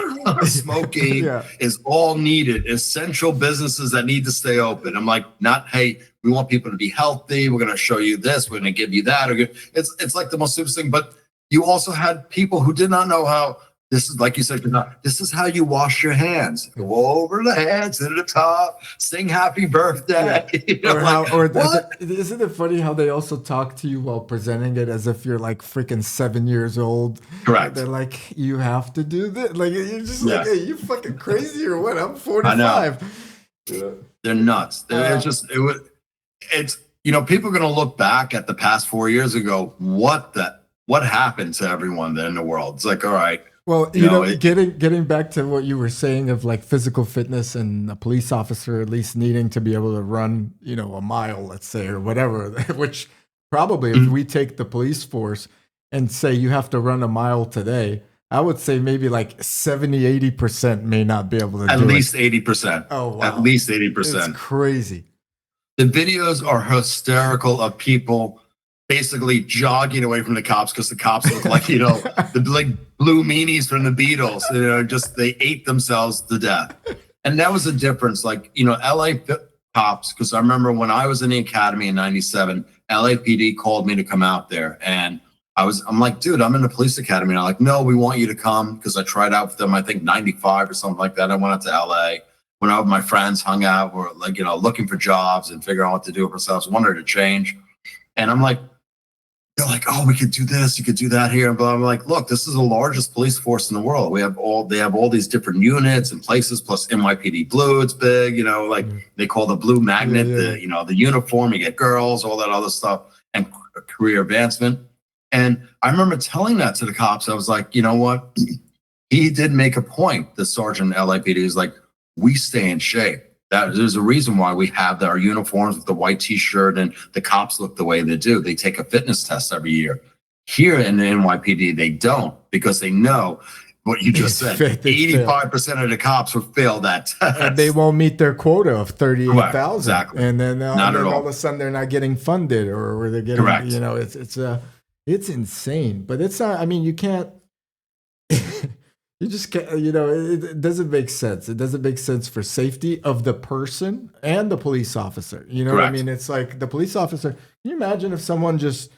smoking is all needed. Essential businesses that need to stay open. I'm like, not, hey, we want people to be healthy. We're going to show you this. We're going to give you that. It's like the most stupid thing. But you also had people who did not know how. This is, like you said, this is how you wash your hands. Go over the hands to the top, sing happy birthday. Yeah. Isn't it funny how they also talk to you while presenting it as if you're like freaking 7 years old? Correct. They're like, you have to do this. Like, you're just like, hey, you fucking crazy or what? I'm 45. Yeah. They're nuts. It's people are going to look back at the past 4 years ago. What happened to everyone in the world? It's like, all right. Well, getting back to what you were saying of like physical fitness and a police officer at least needing to be able to run, a mile, let's say, or whatever, which probably if we take the police force and say you have to run a mile today, I would say maybe like 70-80% may not be able to do it. At least 80%. Oh, wow. At least 80%. It's crazy. The videos are hysterical of people basically jogging away from the cops because the cops look like, the like blue meanies from the Beatles. Just they ate themselves to death. And that was the difference. Like, LA cops, because I remember when I was in the academy in 97, LAPD called me to come out there. And I'm like, dude, I'm in the police academy. And I'm like, no, we want you to come, because I tried out with them, I think 95 or something like that. I went out to LA. Went out with my friends, hung out, we're like, looking for jobs and figuring out what to do for ourselves, wanted to change. And I'm like, they're like, oh, we could do this, you could do that here. But I'm like, look, this is the largest police force in the world. They have all these different units and places, plus NYPD Blue, it's big, they call the blue magnet, the uniform, you get girls, all that other stuff, and career advancement. And I remember telling that to the cops. I was like, you know what? He did make a point, the sergeant at LAPD is like, we stay in shape. There's a reason why we have our uniforms with the white t-shirt, and the cops look the way they do. They take a fitness test every year. Here in the NYPD, they don't, because they know what you just said. 85% of the cops will fail that test. And they won't meet their quota of 38,000. Exactly. And then, all of a sudden they're not getting funded, or they're getting, correct. It's insane. But it's not, I mean, you can't, you just can't, it doesn't make sense. It doesn't make sense for safety of the person and the police officer. You know Correct. what I mean? It's like the police officer. Can you imagine if someone just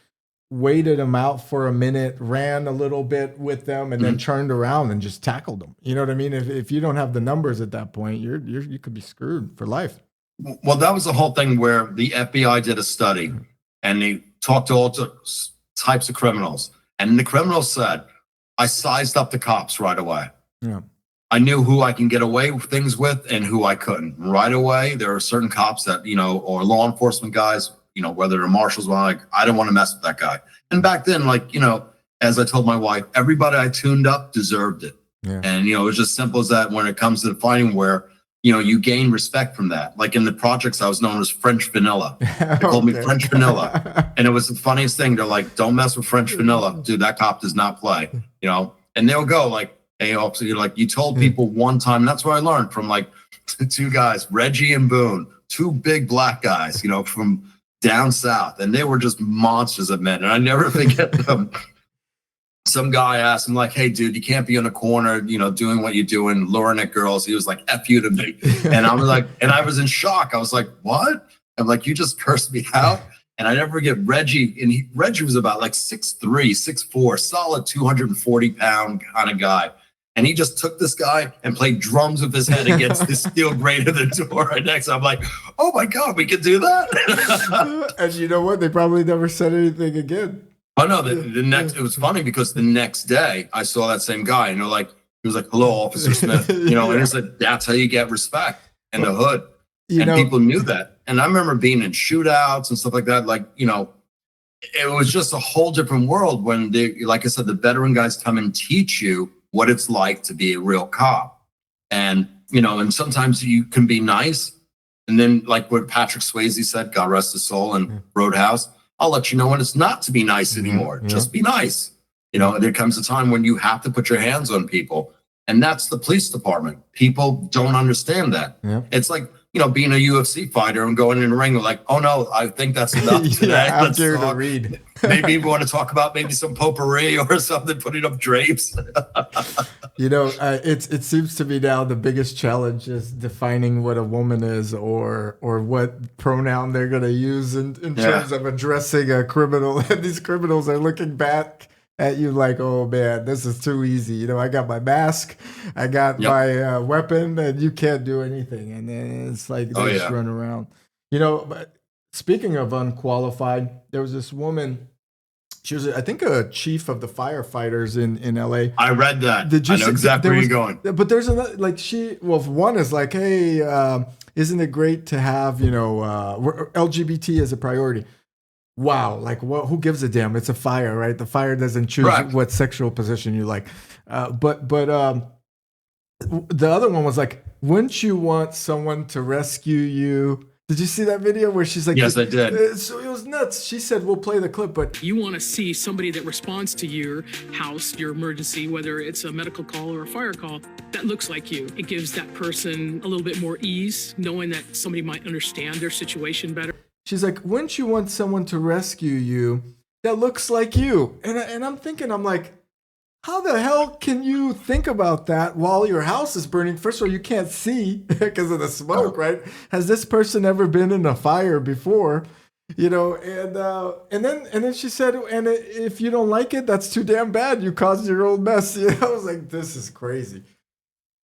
waited them out for a minute, ran a little bit with them, and then turned around and just tackled them? You know what I mean? If you don't have the numbers at that point, you could be screwed for life. Well, that was the whole thing where the FBI did a study, and they talked to all types of criminals. And the criminals said, I sized up the cops right away. Yeah. I knew who I can get away with things with and who I couldn't. Right away, there are certain cops that, or law enforcement guys, whether they're marshals, like, I don't want to mess with that guy. And back then, as I told my wife, everybody I tuned up deserved it. Yeah. And, it was just simple as that when it comes to fighting, where, you gain respect from that. Like in the projects, I was known as French Vanilla. They called me French Vanilla. And it was the funniest thing. They're like, don't mess with French Vanilla. Dude, that cop does not play, and they'll go like, hey, officer, you told people one time. And that's what I learned from two guys, Reggie and Boone, two big black guys, from down south. And they were just monsters of men. And I never forget them. Some guy asked him, like, hey, dude, you can't be in a corner, doing what you're doing, luring at girls. He was like, F you to me. And I was like, and I was in shock. I was like, what? I'm like, you just cursed me out? And I never forget Reggie. And Reggie was about 6'3", 6'4", solid 240-pound kind of guy. And he just took this guy and played drums with his head against the steel grate of the door right next. I'm like, oh my God, we could do that. And you know what? They probably never said anything again. Oh no, the next, it was funny because the next day I saw that same guy, and he was like, hello, Officer Smith, and it's like, that's how you get respect in the hood. People knew that. And I remember being in shootouts and stuff like that. It was just a whole different world when like I said, the veteran guys come and teach you what it's like to be a real cop. And, and sometimes you can be nice. And then like what Patrick Swayze said, God rest his soul, in Roadhouse, I'll let you know when it's not to be nice anymore. Just be nice. There comes a time when you have to put your hands on people. And that's the police department. People don't understand that. Yeah. It's like, being a UFC fighter and going in the ring, like, oh no, I think that's enough today. I'm here to read. Maybe we want to talk about maybe some potpourri or something, putting up drapes. It seems to me now the biggest challenge is defining what a woman is, or what pronoun they're going to use in terms of addressing a criminal. And these criminals are looking back at you like, oh man, this is too easy. I got my mask, I got my weapon, and you can't do anything. And then it's like they just run around. But speaking of unqualified, there was this woman. She was, I think, a chief of the firefighters in LA. I read that. I know exactly where you're going. But there's another, one is like, hey, isn't it great to have, LGBT as a priority? Wow, who gives a damn? It's a fire, right? The fire doesn't choose what sexual position you like. But the other one was like, wouldn't you want someone to rescue you Did you see that video where she's like, Yes, I did. So it was nuts. She said, we'll play the clip, but you want to see somebody that responds to your house, your emergency, whether it's a medical call or a fire call, that looks like you. It gives that person a little bit more ease, knowing that somebody might understand their situation better. She's like, wouldn't you want someone to rescue you that looks like you? And I'm thinking, I'm like, how the hell can you think about that while your house is burning? First of all, you can't see because of the smoke, right? Has this person ever been in a fire before? You know, and then she said, and if you don't like it, that's too damn bad. You caused your own mess. You know, I was like, this is crazy.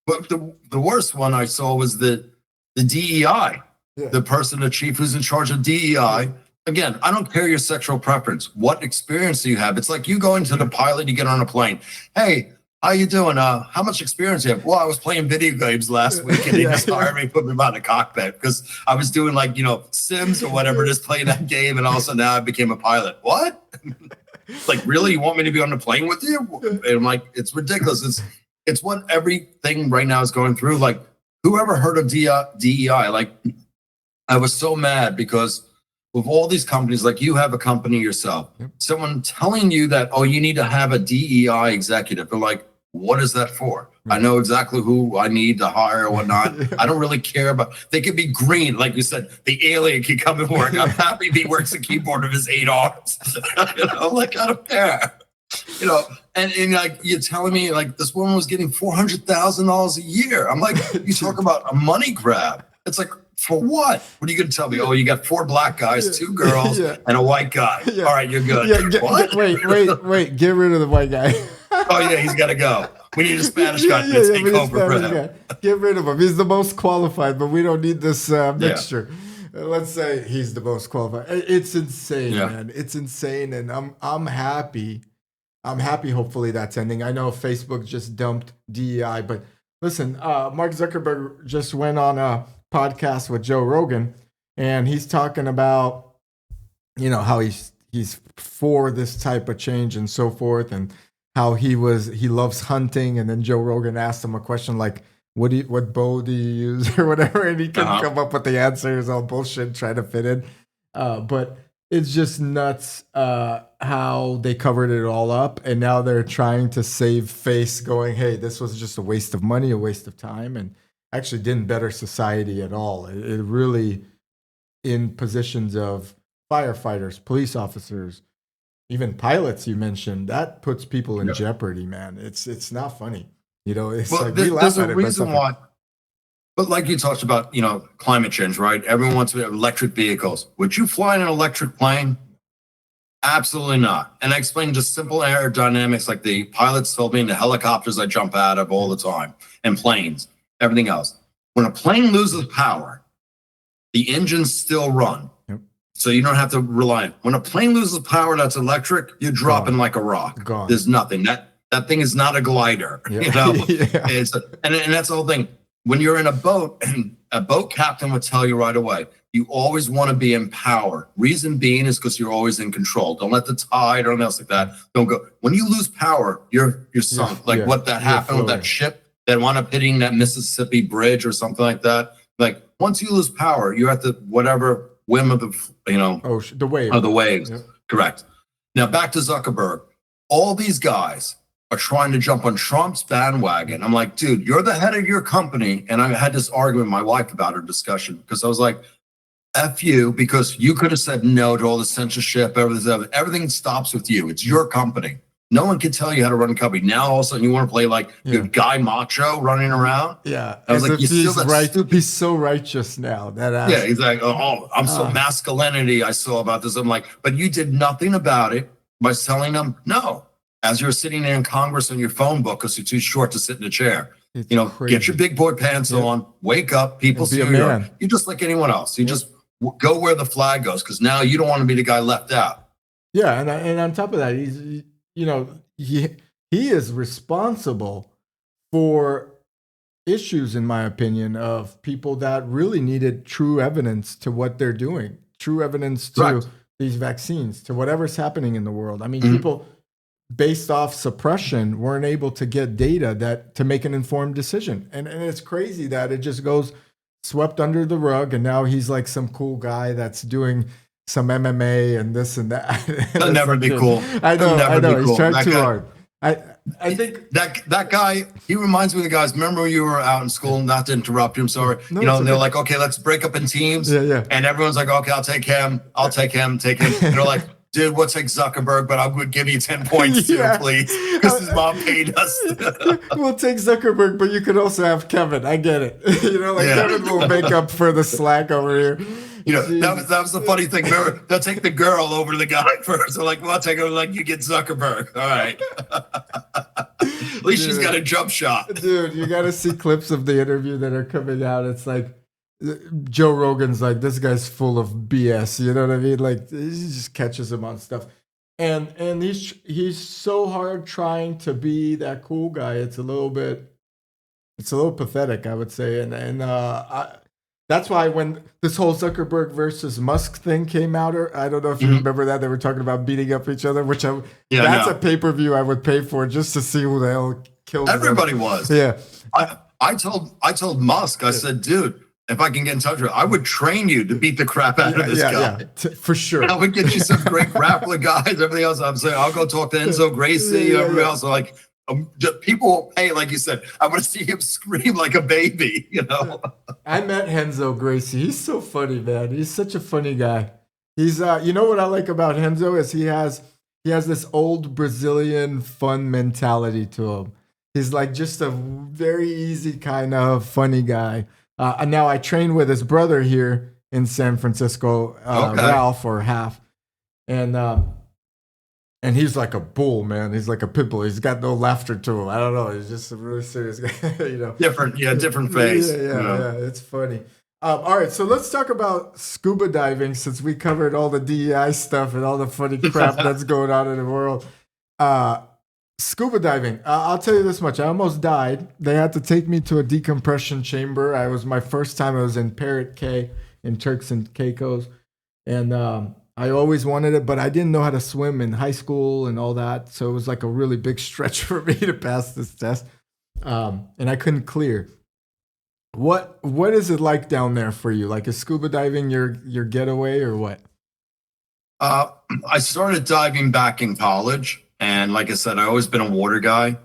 But the worst one I saw was the DEI, the person, the chief who's in charge of DEI. Again, I don't care your sexual preference. What experience do you have? It's like you going to the pilot, you get on a plane. Hey, how you doing? How much experience do you have? Well, I was playing video games last week and they just hired me, put me behind the cockpit because I was doing like, Sims or whatever, just playing that game. And also now I became a pilot. What? Like, really? You want me to be on the plane with you? And I'm like, it's ridiculous. It's what everything right now is going through. Like, whoever heard of DEI? Like, I was so mad because with all these companies, like you have a company yourself, someone telling you that, oh, you need to have a DEI executive. They're like, what is that for? I know exactly who I need to hire or whatnot. I don't really care about, they could be green. Like you said, the alien can come and work. I'm happy he works the keyboard of his 8 arms. Like, I don't care. And like, you're telling me like this woman was getting $400,000 a year. I'm like, you talk about a money grab. It's like, for what? What are you going to tell me? Oh, you got 4 black guys, 2 girls, and a white guy. All right, you're good. What? Wait. Get rid of the white guy. Oh, yeah, he's got to go. We need a Spanish guy to take over for him. Get rid of him. He's the most qualified, but we don't need this mixture. Let's say he's the most qualified. It's insane, man. It's insane, and I'm happy. I'm happy. Hopefully that's ending. I know Facebook just dumped DEI, but listen, Mark Zuckerberg just went on a podcast with Joe Rogan, and he's talking about, how he's for this type of change and so forth, and how he loves hunting. And then Joe Rogan asked him a question like, what bow do you use or whatever, and he couldn't come up with the answer. It's all bullshit trying to fit in, but it's just nuts how they covered it all up, and now they're trying to save face, going, hey, this was just a waste of money, a waste of time, and actually didn't better society at all. It really, in positions of firefighters, police officers, even pilots you mentioned, that puts people in jeopardy, man. It's not funny. It's like we laugh at it. There's a reason why. But like you talked about, climate change, right? Everyone wants to have electric vehicles. Would you fly in an electric plane? Absolutely not. And I explained just simple aerodynamics, like the pilots told me in the helicopters I jump out of all the time, and planes, everything else. When a plane loses power, the engines still run. Yep. So you don't have to rely on it. When a plane loses power that's electric, you're dropping like a rock. Gone. There's nothing. That thing is not a glider. And that's the whole thing. When you're in a boat, and a boat captain would tell you right away, you always want to be in power. Reason being is because you're always in control. Don't let the tide or anything else like that. Don't go. When you lose power, you're sunk. What that happened with that ship that wound up hitting that Mississippi bridge or something like that. Like, once you lose power, you're at the whatever whim of the the wave. Of the waves. Yep. Correct. Now back to Zuckerberg. All these guys are trying to jump on Trump's bandwagon. I'm like, dude, you're the head of your company. And I had this argument with my wife about our discussion, because I was like, F you, because you could have said no to all the censorship, everything stops with you. It's your company. No one can tell you how to run a company. Now all of a sudden you want to play like your guy macho running around. Yeah. I was like, he's so righteous now. He's like, oh, I'm so masculinity I saw about this. I'm like, but you did nothing about it by telling them no. As you're sitting there in Congress on your phone book because you're too short to sit in a chair. It's crazy. Get your big boy pants on, wake up, people see you're just like anyone else. You just go where the flag goes, because now you don't want to be the guy left out. Yeah, and on top of that, he is responsible for issues, in my opinion, of people that really needed true evidence to what they're doing, true evidence to these vaccines, to whatever's happening in the world. I mean, people, based off suppression, weren't able to get data to make an informed decision. And it's crazy that it just goes swept under the rug, and now he's like some cool guy that's doing some MMA and this and that. That'll never be cool. I know. Cool. He's trying too hard. I think that guy, he reminds me of the guys. Remember when you were out in school, not to interrupt you, I'm sorry. No, you know, and they're okay. like, okay, let's break up in teams. Yeah. And everyone's like, okay, I'll take him. And they're like, dude, we'll take Zuckerberg, but I would give you 10 points too, please. Because his mom paid us. We'll take Zuckerberg, but you could also have Kevin. I get it. Kevin will make up for the slack over here. You know, that was the funny thing. Remember, they'll take the girl over the guy first. They're like, well, I'll take her. Like, you get Zuckerberg. All right. At least she's got a jump shot. Dude, you got to see clips of the interview that are coming out. It's like Joe Rogan's like, this guy's full of BS. You know what I mean? Like, he just catches him on stuff. And he's so hard trying to be that cool guy. It's a little pathetic, I would say. That's why when this whole Zuckerberg versus Musk thing came out, or I don't know if you remember that, they were talking about beating up each other, that's a pay-per-view I would pay for just to see who the hell kills Everybody them. was. Yeah. I told Musk, I said, dude, if I can get in touch with you, I would train you to beat the crap out of this guy. For sure. I would get you some great grappling guys, everything else. I'm saying, I'll go talk to 𝐒𝐬𝐦𝐿 everybody else. Like, people will pay, like you said. I want to see him scream like a baby, you know. I met 𝐒𝐬𝐦𝐿. He's so funny, man. He's such a funny guy. He's you know what I like about 𝐒𝐬𝐿 is he has this old Brazilian fun mentality to him. He's like just a very easy kind of funny guy. And now I train with his brother here in San Francisco, Ralph or Half, and he's like a bull, man. He's like a pit bull. He's got no laughter to him. I don't know. He's just a really serious guy, you know. Different phase. Yeah. It's funny. All right, so let's talk about scuba diving since we covered all the DEI stuff and all the funny crap that's going on in the world. Scuba diving. I'll tell you this much. I almost died. They had to take me to a decompression chamber. It was my first time. I was in Parrot Cay in Turks and Caicos. And I always wanted it, but I didn't know how to swim in high school and all that. So it was like a really big stretch for me to pass this test. And I couldn't clear. What is it like down there for you? Like, is scuba diving your getaway or what? I started diving back in college. And like I said, I've always been a water guy.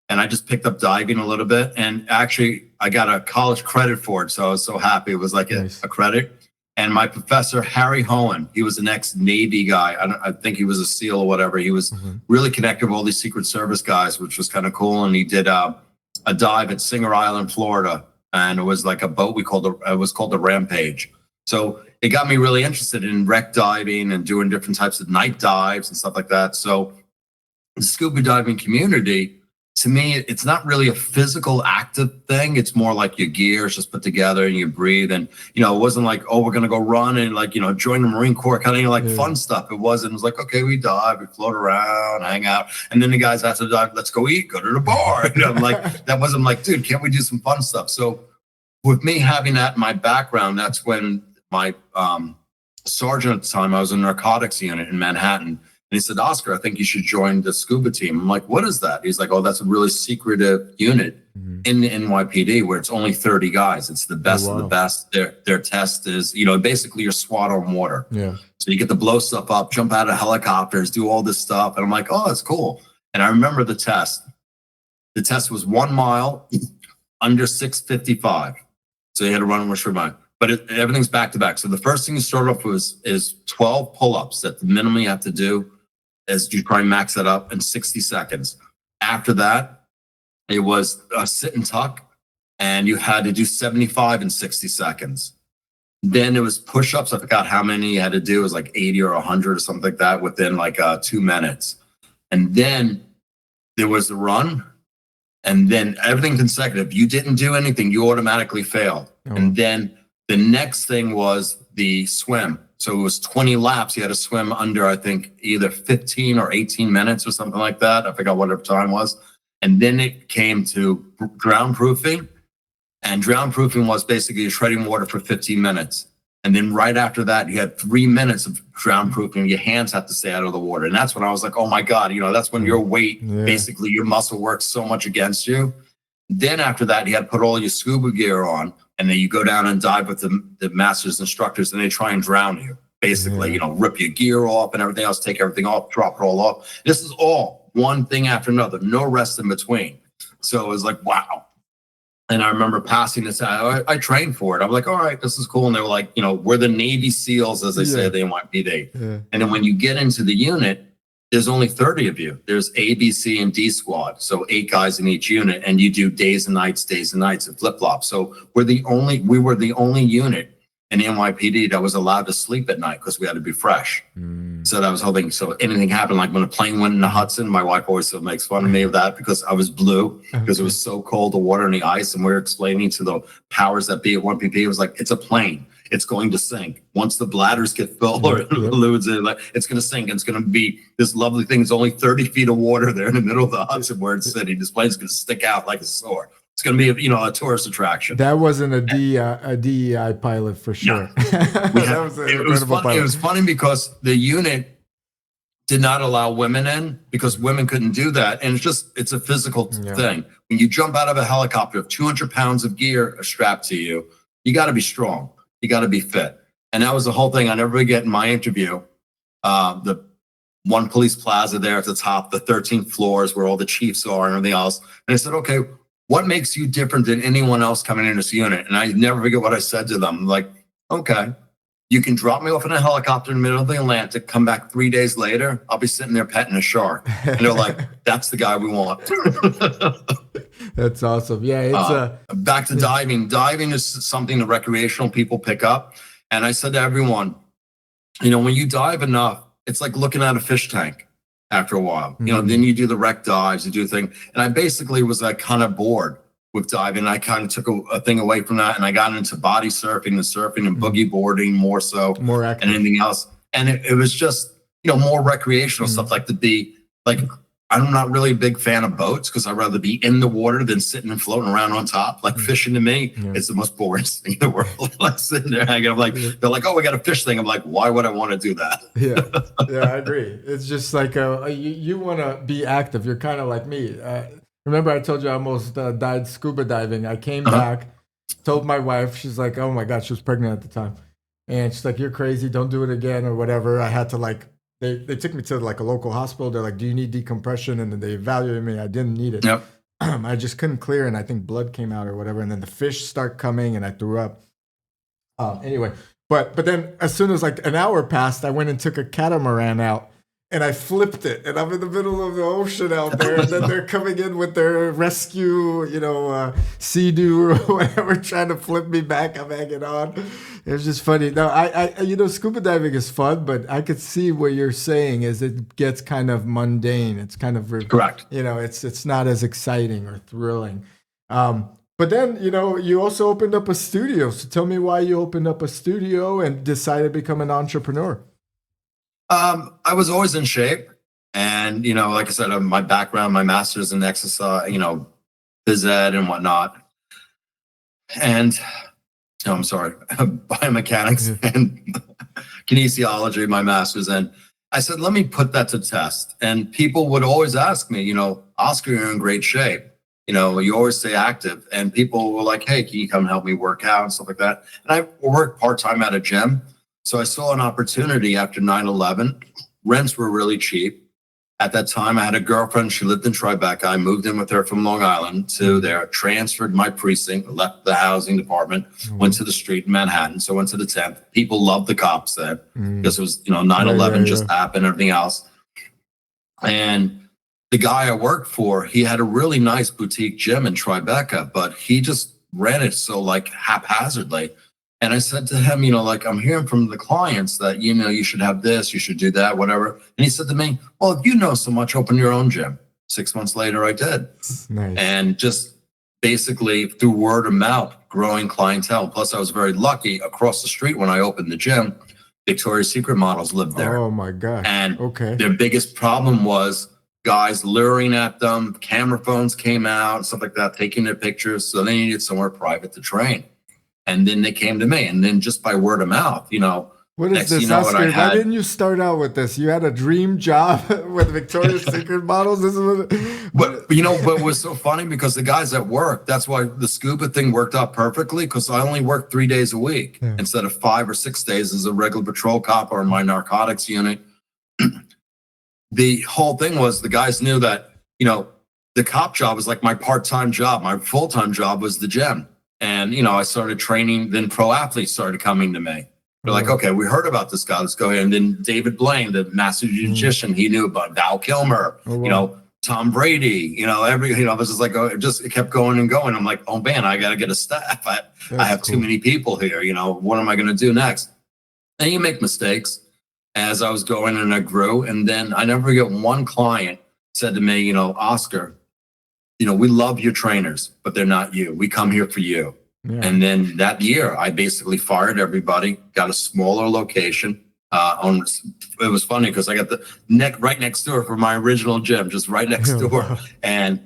And I just picked up diving a little bit. And actually, I got a college credit for it. So I was so happy. It was like nice. a credit. And my professor, Harry Hohen, he was an ex-Navy guy. I think he was a SEAL or whatever. He was really connected with all these Secret Service guys, which was kind of cool. And he did a dive at Singer Island, Florida. And it was like a boat it was called the Rampage. So it got me really interested in wreck diving and doing different types of night dives and stuff like that. So the scuba diving community, to me, it's not really a physical active thing. It's more like your gear is just put together and you breathe. And, you know, it wasn't like, oh, we're going to go run and like, you know, join the Marine Corps, kind of like fun stuff. It wasn't. It was like, okay, we dive, we float around, hang out. And then the guys after the dive, let's go eat, go to the bar. You know, like, that wasn't like, dude, can't we do some fun stuff? So with me having that in my background, that's when my sergeant at the time, I was in a narcotics unit in Manhattan. And he said, Oscar, I think you should join the scuba team. I'm like, what is that? He's like, oh, that's a really secretive unit in the NYPD where it's only 30 guys. It's the best of the best. Their test is, you know, basically you're SWAT on water. Yeah. So you get to blow stuff up, jump out of helicopters, do all this stuff. And I'm like, oh, that's cool. And I remember the test. The test was 1 mile under 6:55. So you had to run with your mind. But everything's back to back. So the first thing you start off with is 12 pull-ups. That the minimum you have to do is you try and max that up in 60 seconds. After that, it was a sit and tuck, and you had to do 75 in 60 seconds. Then it was push-ups. I forgot how many you had to do. It was like 80 or 100 or something like that within like 2 minutes. And then there was the run, and then everything consecutive. You didn't do anything, you automatically failed. And then the next thing was the swim. So it was 20 laps. You had to swim under, I think, either 15 or 18 minutes or something like that. I forgot whatever time was. And then it came to drown proofing. And drown proofing was basically you're treading water for 15 minutes. And then right after that, you had 3 minutes of drown proofing. Your hands have to stay out of the water. And that's when I was like, oh my God, you know, that's when your weight, basically your muscle works so much against you. Then after that, you had to put all your scuba gear on. and then you go down and dive with the master's instructors, and they try and drown you. Basically, you know, rip your gear off and everything else, take everything off, drop it all off. This is all one thing after another, no rest in between. So it was like, wow. And I remember passing this out. I trained for it. I'm like, all right, this is cool. And they were like, you know, we're the Navy SEALs, as they say, the NYPD. Yeah. And then when you get into the unit, there's only 30 of you. There's A, B, C, and D squad. So 8 guys in each unit, and you do days and nights, and flip-flops. So we were the only unit in NYPD that was allowed to sleep at night because we had to be fresh. So that was the whole thing. So anything happened, like when a plane went in the Hudson, my wife always still makes fun of me of that because I was blue because it was so cold, the water and the ice. And we were explaining to the powers that be at 1PP, it was like, it's a plane. It's going to sink. Once the bladders get filled or fluids, it's going to sink. It's going to be this lovely thing. It's only 30 feet of water there in the middle of the Hudson where it's sitting. This plane's going to stick out like a sword. It's going to be, you know, a tourist attraction. That wasn't a DEI pilot for sure. No. It was funny because the unit did not allow women in because women couldn't do that. And it's a physical thing. When you jump out of a helicopter of 200 pounds of gear strapped to you, you got to be strong. You got to be fit. And that was the whole thing I never forget in my interview. The one police plaza there at the top, the 13th floors where all the chiefs are and everything else. And I said, okay, what makes you different than anyone else coming in this unit? And I never forget what I said to them. Like, okay, you can drop me off in a helicopter in the middle of the Atlantic, come back 3 days later, I'll be sitting there petting a shark. And they're like, that's the guy we want. That's awesome. Yeah, it's back to diving. Diving is something the recreational people pick up. And I said to everyone, you know, when you dive enough, it's like looking at a fish tank. After a while, you know, then you do the wreck dives, you do the thing. And I basically was like kind of bored with diving. I kind of took a thing away from that, and I got into body surfing and boogie boarding more so and anything else. And it was just, you know, more recreational stuff, like I'm not really a big fan of boats because I'd rather be in the water than sitting and floating around on top. Like fishing to me, it's the most boring thing in the world. Like sitting there hanging, I'm like, they're like, oh, we got a fish thing. I'm like, why would I want to do that? Yeah, I agree. It's just like you want to be active. You're kind of like me. Remember I told you I almost died scuba diving. I came back, told my wife, she's like, oh my God, she was pregnant at the time. And she's like, you're crazy. Don't do it again or whatever. I had to They took me to like a local hospital. They're like, do you need decompression? And then they evaluated me. I didn't need it. Yep. I just couldn't clear. And I think blood came out or whatever. And then the fish start coming and I threw up. Anyway, but then as soon as like an hour passed, I went and took a catamaran out and I flipped it. And I'm in the middle of the ocean out there. And then they're coming in with their rescue, Sea-Doo or whatever, trying to flip me back. I'm hanging on. It was just funny. No, I scuba diving is fun, but I could see what you're saying is it gets kind of mundane. It's kind of correct. It's not as exciting or thrilling. But then, you also opened up a studio. So tell me why you opened up a studio and decided to become an entrepreneur. I was always in shape, and like I said, my background, my master's in exercise, phys ed and whatnot, and biomechanics and kinesiology, my master's in. I said, let me put that to test. And people would always ask me, Oscar, you're in great shape. You always stay active. And people were like, hey, can you come help me work out and stuff like that? And I work part-time at a gym. So I saw an opportunity after 9/11. Rents were really cheap. At that time, I had a girlfriend. She lived in Tribeca. I moved in with her from Long Island to there, transferred my precinct, left the housing department, went to the street in Manhattan. So I went to the 10th. People loved the cops there because it was, 9/11 just happened, everything else. And the guy I worked for, he had a really nice boutique gym in Tribeca, but he just ran it so haphazardly. And I said to him, I'm hearing from the clients that, you should have this, you should do that, whatever. And he said to me, well, if you know so much, open your own gym. 6 months later, I did. Nice. And just basically through word of mouth, growing clientele. Plus, I was very lucky across the street when I opened the gym, Victoria's Secret models lived there. Oh, my God. And their biggest problem was guys luring at them. Camera phones came out, stuff like that, taking their pictures. So they needed somewhere private to train. And then they came to me. And then just by word of mouth, What is Next, this, you know what I Oscar? Why had? didn't you start out with this? You had a dream job with Victoria's Secret models. This is But you know, but it was so funny because the guys at work, that's why the scuba thing worked out perfectly, because I only worked 3 days a week instead of 5 or 6 days as a regular patrol cop or in my narcotics unit. The whole thing was the guys knew that, you know, the cop job was like my part-time job. My full-time job was the gym. And, you know, I started training, then pro athletes started coming to me. They're like, okay, we heard about this guy. Let's go ahead. And then David Blaine, the master magician, he knew about 𝐬𝐜𝐴 𝐾𝐿, you know, Tom Brady, you know, this is like, it kept going and going. I'm like, oh man, I got to get a staff. I have too many people here. You know, what am I going to do next? And you make mistakes as I was going and I grew. And then I never forget one client said to me, you know, Oscar, you know, we love your trainers, but they're not you. We come here for you. Yeah. And then that year, I basically fired everybody, got a smaller location. It was funny because I got the right next door for my original gym, just right next door, and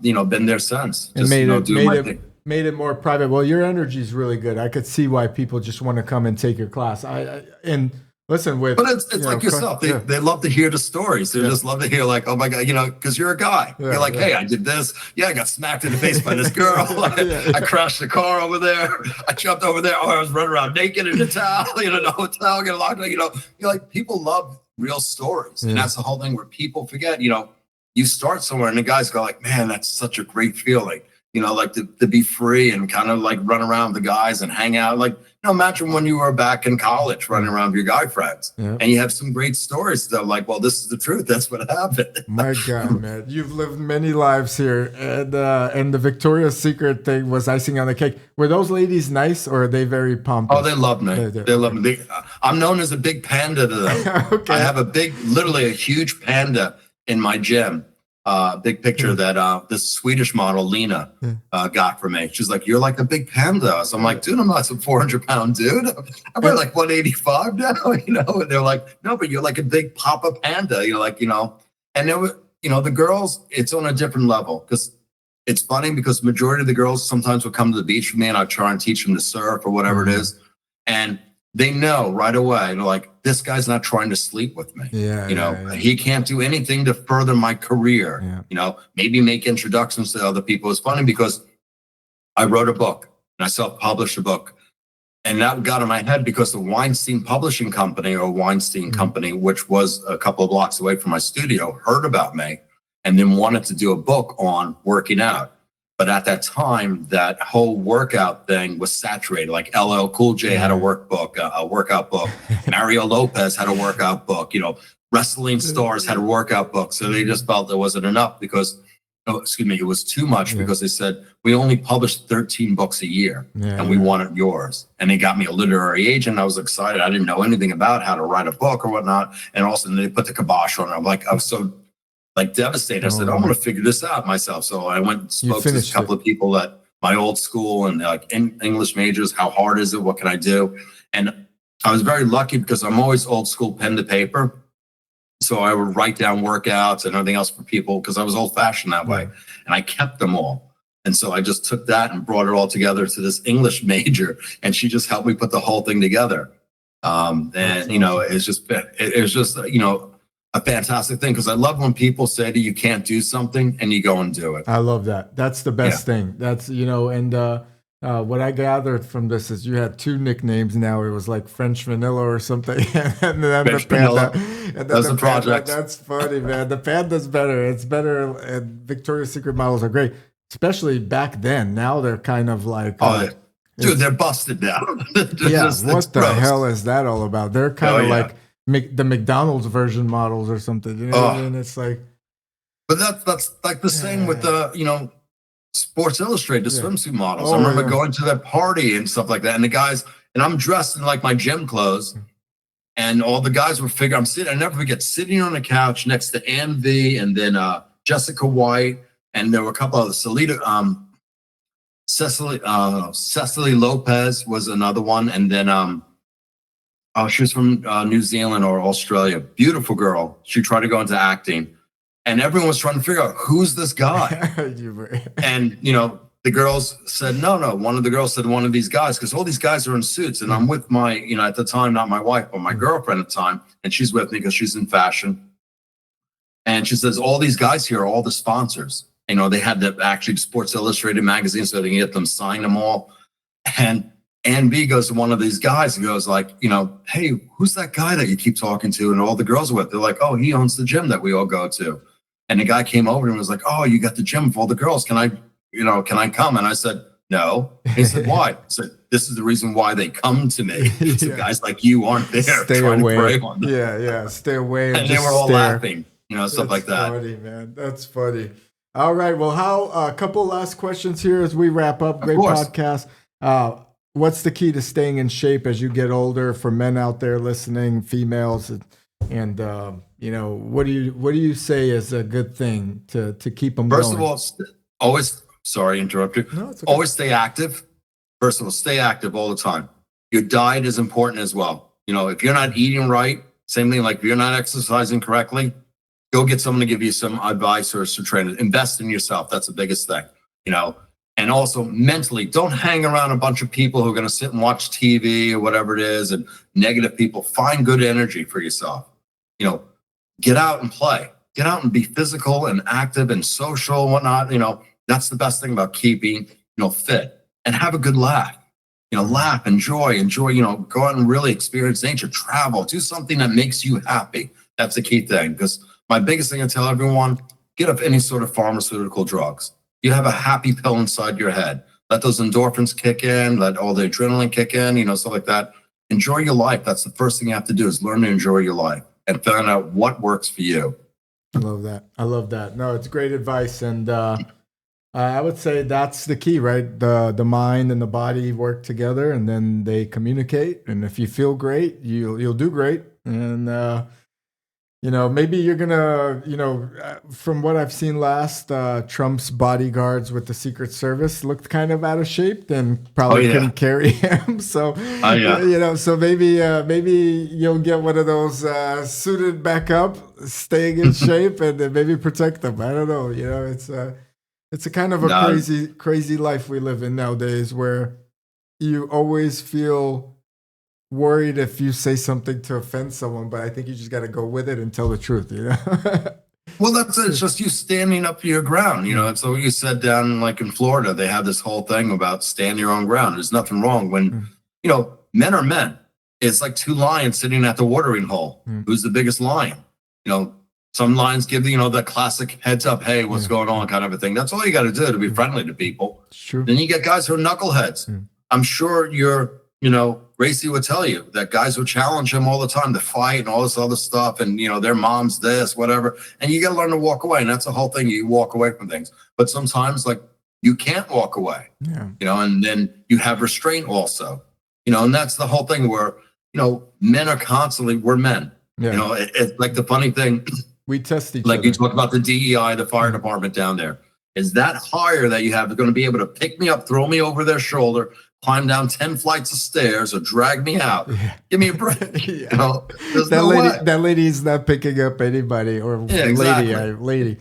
you know, been there since. Just, made it more private. Well, your energy is really good. I could see why people just want to come and take your class. And listen, but it's like yourself. They love to hear the stories. They just love to hear, like, oh my God, you know, because you're a guy. You're like, hey, I did this. Yeah, I got smacked in the face by this girl. I crashed the car over there. I jumped over there. I was running around naked in the towel, you know, the hotel, get locked. You know, you're like, people love real stories, and that's the whole thing where people forget. You know, you start somewhere, and the guys go like, man, that's such a great feeling. You know, like to be free and kind of like run around with the guys and hang out. Like, you know, imagine when you were back in college running around with your guy friends and you have some great stories that like, well, this is the truth. That's what happened. My God, man, you've lived many lives here. And the Victoria's Secret thing was icing on the cake. Were those ladies nice or are they very pompous? Oh, they love me. They love me. I'm known as a big panda to them. I have literally a huge panda in my gym. Big picture that this Swedish model Lena got for me. She's like, you're like a big panda. So I'm like, dude, I'm not some 400-pound dude. I'm like 185 now, you know. And they're like, no, but you're like a big Papa Panda. You're like, you know. And there were, you know, the girls, it's on a different level because it's funny because majority of the girls sometimes will come to the beach with me and I try and teach them to surf or whatever it is, and they know right away. They're like, this guy's not trying to sleep with me. You know, he can't do anything to further my career. You know, maybe make introductions to other people. It's funny because I wrote a book and I self-published a book, and that got in my head because the Weinstein Publishing Company or Weinstein Company, which was a couple of blocks away from my studio, heard about me and then wanted to do a book on working out. But at that time, that whole workout thing was saturated. Like LL Cool J had a workbook, a workout book. Mario Lopez had a workout book. You know, wrestling stars had a workout book. So they just felt there wasn't enough because, it was too much because they said, we only published 13 books a year and we wanted yours. And they got me a literary agent. I was excited. I didn't know anything about how to write a book or whatnot. And all of a sudden they put the kibosh on it. I was so devastated. I said, I'm going to figure this out myself. So I went and spoke to a couple of people at my old school and like English majors. How hard is it? What can I do? And I was very lucky because I'm always old school pen to paper. So I would write down workouts and everything else for people because I was old fashioned that way. And I kept them all. And so I just took that and brought it all together to this English major. And she just helped me put the whole thing together. And, you know, it was just, you know, a fantastic thing because I love when people say that you can't do something and you go and do it. I love that. That's the best thing. That's, you know, and what I gathered from this is you had 2 nicknames now. It was like French Vanilla or something. And then French the Panda. And that's the project. That's funny, man. The Panda's better. It's better. And Victoria's Secret models are great, especially back then. Now they're kind of like... dude, they're busted now. What the hell is that all about? They're kind of like... the McDonald's version models or something, you know what I mean? It's like, but that's like the same with the, you know, Sports Illustrated, the swimsuit models. I remember going to that party and stuff like that, and the guys, and I'm dressed in like my gym clothes, and all the guys were figuring, I never forget sitting on a couch next to 𝐬𝐴 and then Jessica White, and there were a couple of Cecily Lopez was another one, and then she was from New Zealand or Australia. Beautiful girl. She tried to go into acting. And everyone was trying to figure out, who's this guy? And, you know, the girls said, no. One of the girls said, one of these guys, because all these guys are in suits, and I'm with my, at the time, not my wife, but my girlfriend at the time, and she's with me because she's in fashion. And she says, all these guys here are all the sponsors. They had the actually Sports Illustrated magazine, so they can get them, sign them all. And Ann B goes to one of these guys and goes like, hey, who's that guy that you keep talking to and all the girls are with? They're like, oh, he owns the gym that we all go to. And the guy came over and was like, oh, you got the gym for all the girls. Can I come? And I said, no. He said, why? I said, this is the reason why they come to me. So guys like you aren't there Stay trying away. to prey on them. Yeah. Stay away. And they were all laughing, stuff That's like that. Funny, man. That's funny. All right. Well, a couple last questions here as we wrap up. Great podcast. What's the key to staying in shape as you get older, for men out there listening, females, and what do you say is a good thing to keep them First going? of all, always, sorry, interrupt you. No, it's okay. Always stay active. First of all, stay active all the time. Your diet is important as well. If you're not eating right, same thing, like if you're not exercising correctly, go get someone to give you some advice or some training. Invest in yourself. That's the biggest thing, And also mentally, don't hang around a bunch of people who are going to sit and watch TV or whatever it is, and negative people. Find good energy for yourself. Get out and play. Get out and be physical and active and social and whatnot. That's the best thing about keeping, fit, and have a good laugh. Laugh, enjoy, go out and really experience nature, travel, do something that makes you happy. That's the key thing. Because my biggest thing I tell everyone, get off any sort of pharmaceutical drugs. You have a happy pill inside your head. Let those endorphins kick in, let all the adrenaline kick in, stuff like that. Enjoy your life. That's the first thing you have to do, is learn to enjoy your life and find out what works for you. I love that. No, it's great advice. And I would say that's the key, right? The mind and the body work together, and then they communicate. And if you feel great, you'll do great. And maybe you're gonna, from what I've seen last, Trump's bodyguards with the Secret Service looked kind of out of shape and probably couldn't carry him. So, so maybe you'll get one of those suited back up, staying in shape, and then maybe protect them. I don't know. It's a kind of a crazy life we live in nowadays, where you always feel worried if you say something to offend someone, but I think you just got to go with it and tell the truth, Well, that's it. It's just you standing up to your ground, And so you said down like in Florida, they have this whole thing about stand your own ground. There's nothing wrong when, men are men. It's like two lions sitting at the watering hole. Who's the biggest lion? Some lions give the classic heads up, hey, what's going on kind of a thing. That's all you got to do to be friendly to people. True. Then you get guys who are knuckleheads. I'm sure Gracie would tell you that guys would challenge him all the time to fight and all this other stuff, and their mom's this, whatever. And you got to learn to walk away, and that's the whole thing. You walk away from things, but sometimes like you can't walk away. And then you have restraint also. And that's the whole thing where men are constantly, we're men. It's like the funny thing. We test each other. Like you talk about the DEI, the fire department down there. Is that hire that you have going to be able to pick me up, throw me over their shoulder, climb down 10 flights of stairs, or drag me out? Give me a break. That lady's not picking up anybody, or lady.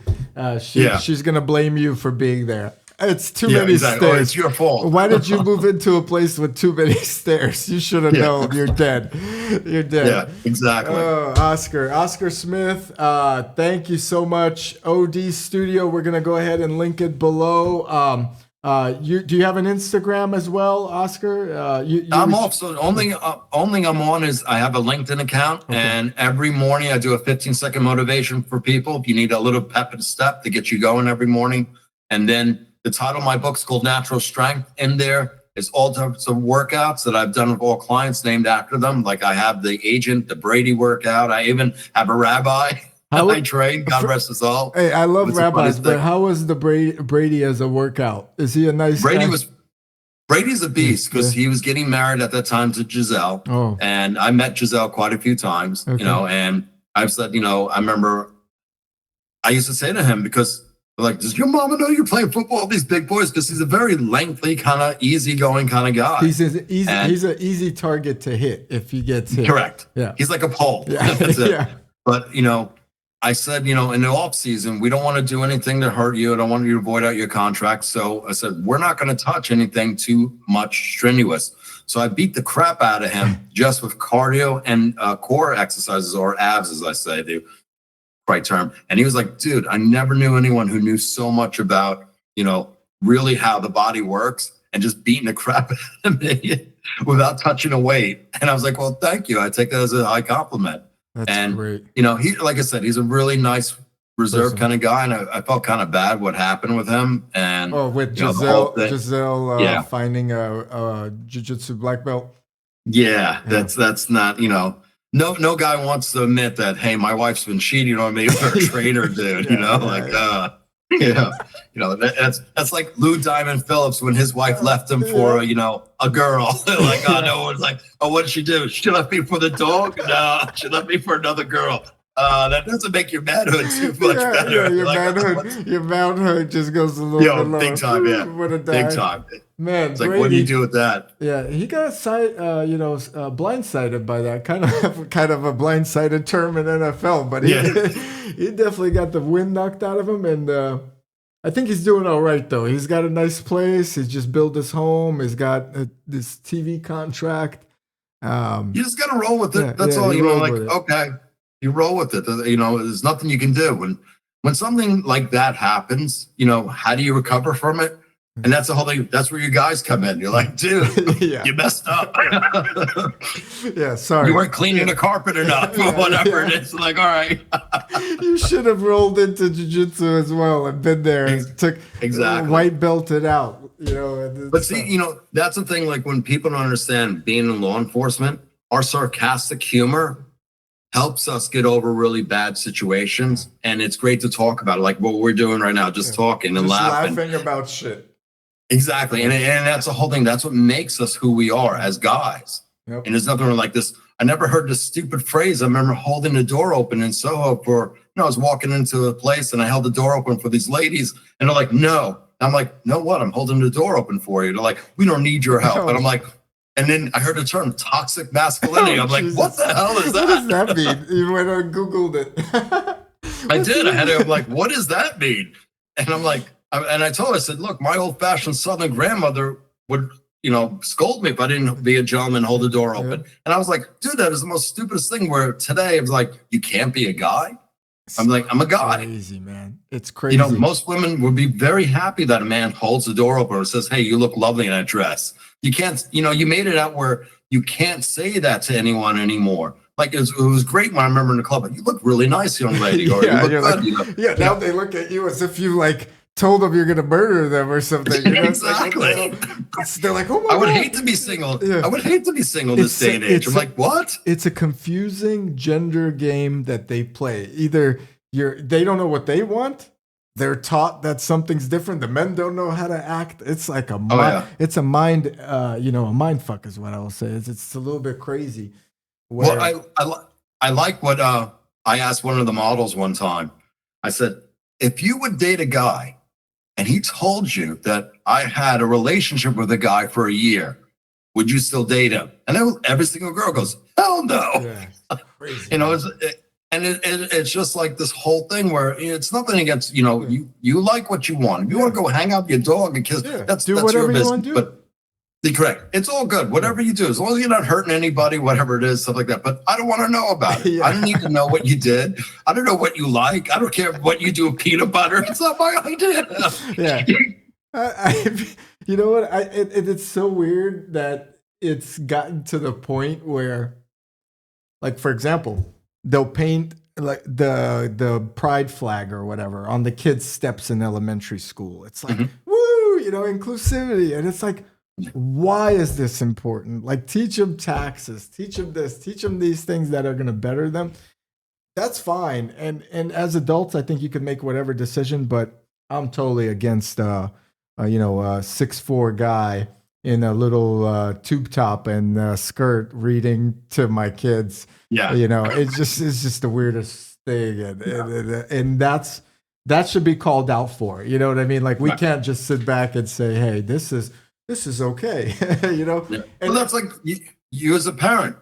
She's going to blame you for being there. It's too many stairs. Oh, it's your fault. Why did you move into a place with too many stairs? You should have known. You're dead. You're dead. Yeah, exactly. Oscar Smith, thank you so much. OD Studio, we're going to go ahead and link it below. Do you have an Instagram as well, Oscar? I'm off. So only I'm on is I have a LinkedIn account, and every morning I do a 15-second motivation for people. If you need a little pep and step to get you going every morning. And then the title of my book is called Natural Strength. In there is all types of workouts that I've done with all clients named after them. Like I have the Agent, the Brady workout. I even have a rabbi I train. God rest his soul. Hey, I love rabbis, but how was the Brady as a workout? Is he a nice guy? Brady's a beast, because he was getting married at that time to Giselle. Oh. And I met Giselle quite a few times, and I've said, I remember I used to say to him, because like, does your mama know you're playing football with these big boys? Because he's a very lengthy, kind of easygoing kind of guy. He's an easy target to hit if he gets hit. Correct. Yeah. He's like a pole. Yeah. That's it. Yeah. But, I said, in the off season, we don't want to do anything to hurt you. I don't want you to void out your contract. So I said, we're not going to touch anything too much strenuous. So I beat the crap out of him just with cardio and core exercises, or abs, as I say, the right term. And he was like, dude, I never knew anyone who knew so much about, really how the body works, and just beating the crap out of me without touching a weight. And I was like, well, thank you. I take that as a high compliment. That's great. He, like I said, he's a really nice, reserved kind of guy, and I felt kind of bad what happened with him. And with Giselle finding a jiu-jitsu black belt. Yeah, that's not, no guy wants to admit that, hey, my wife's been cheating on me with a trainer, dude. That's like Lou Diamond Phillips when his wife left him for a girl. Like, no one's like, oh, what did she do? She left me for the dog? No, she left me for another girl. That doesn't make your manhood too much better. Your manhood just goes a little bit lower. Big time, big time. Man, it's like, what do you do with that? Yeah, he got blindsided by that kind of a blindsided term in NFL, but he definitely got the wind knocked out of him, and I think he's doing all right though. He's got a nice place. He's just built his home. He's got this TV contract. You just got to roll with it. That's all. Okay. You roll with it. There's nothing you can do. When something like that happens, how do you recover from it? And that's the whole thing. That's where you guys come in. You're like, dude, you messed up. Sorry. You weren't cleaning the carpet enough or whatever it is. Like, all right. You should have rolled into jiu-jitsu as well and been there and took white belted out. But see, that's the thing. Like, when people don't understand being in law enforcement, our sarcastic humor helps us get over really bad situations, and it's great to talk about it, like what we're doing right now, just talking and laughing about shit. Exactly, and that's the whole thing. That's what makes us who we are as guys. And there's nothing like this. I never heard this stupid phrase. I remember holding the door open in Soho for, I was walking into a place and I held the door open for these ladies, and they're like, no. I'm like, no, what? I'm holding the door open for you. They're like, we don't need your help. And I'm like, and then I heard the term toxic masculinity. I'm like, what the hell is that? What does that mean? You went and Googled it. I did. I'm like, what does that mean? And I'm like, and I told her, I said, look, my old fashioned Southern grandmother would, scold me if I didn't be a gentleman, hold the door open. Yeah. And I was like, dude, that is the most stupidest thing, where today I was like, you can't be a guy. I'm like, I'm a guy. Crazy, man. It's crazy. Most women would be very happy that a man holds the door open and says, hey, you look lovely in that dress. You can't, you made it out where you can't say that to anyone anymore. Like, it was great when I remember in the club, like, you look really nice, young lady. Or you look good. Now they look at you as if you told them you're going to murder them or something. Exactly. They're like, oh my God. I would hate to be single. Yeah. I would hate to be single this day and age. I'm like, what? It's a confusing gender game that they play. Either they don't know what they want. They're taught that something's different. The men don't know how to act. It's like it's a mind, a mind fuck is what I will say. It's a little bit crazy. Well, I like what I asked one of the models one time. I said, if you would date a guy and he told you that I had a relationship with a guy for a year, would you still date him? And every single girl goes, hell no. Yeah, crazy. It's just like this whole thing where it's nothing against, you like what you want. If you want to go hang out with your dog and kiss, that's your business. But correct. It's all good. Whatever you do, as long as you're not hurting anybody, whatever it is, stuff like that. But I don't want to know about it. I don't need to know what you did. I don't know what you like. I don't care what you do with peanut butter. It's not my idea. You know what? It's so weird that it's gotten to the point where, like, for example, they'll paint like the pride flag or whatever on the kids' steps in elementary school. It's like, woo, inclusivity. And it's like, why is this important? Like, teach them taxes, teach them this, teach them these things that are going to better them. That's fine. And as adults, I think you can make whatever decision, but I'm totally against, a 6'4" guy in a little tube top and skirt reading to my kids. Yeah. It's just the weirdest thing. And that should be called out for. You know what I mean? Like, we can't just sit back and say, hey, this is okay. Yeah. And that's like you as a parent,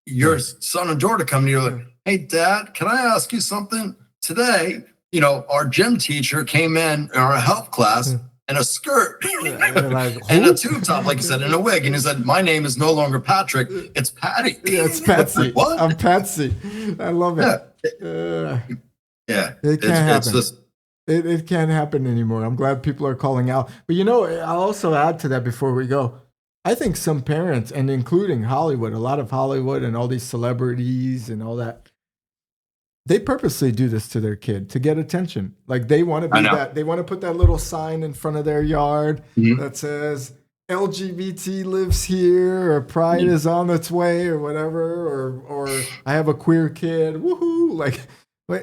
your son and daughter come to you like, hey, Dad, can I ask you something? today, you know, our gym teacher came in our health class in a skirt Like, and who? a tube top, like you said, and a wig. And he said, my name is no longer Patrick, it's Patty. Yeah, it's Patsy. Like, what? I'm Patsy. I love it. Yeah. It can't happen. It's just, It can't happen anymore. I'm glad people are calling out. But you know, I'll also add to that before we go. I think some parents, and including Hollywood, a lot of Hollywood and all these celebrities and all that, they purposely do this to their kid to get attention. Like they want to be that. They want to put that little sign in front of their yard that says LGBT lives here, or Pride is on its way, or whatever, or I have a queer kid. Woohoo! Like, but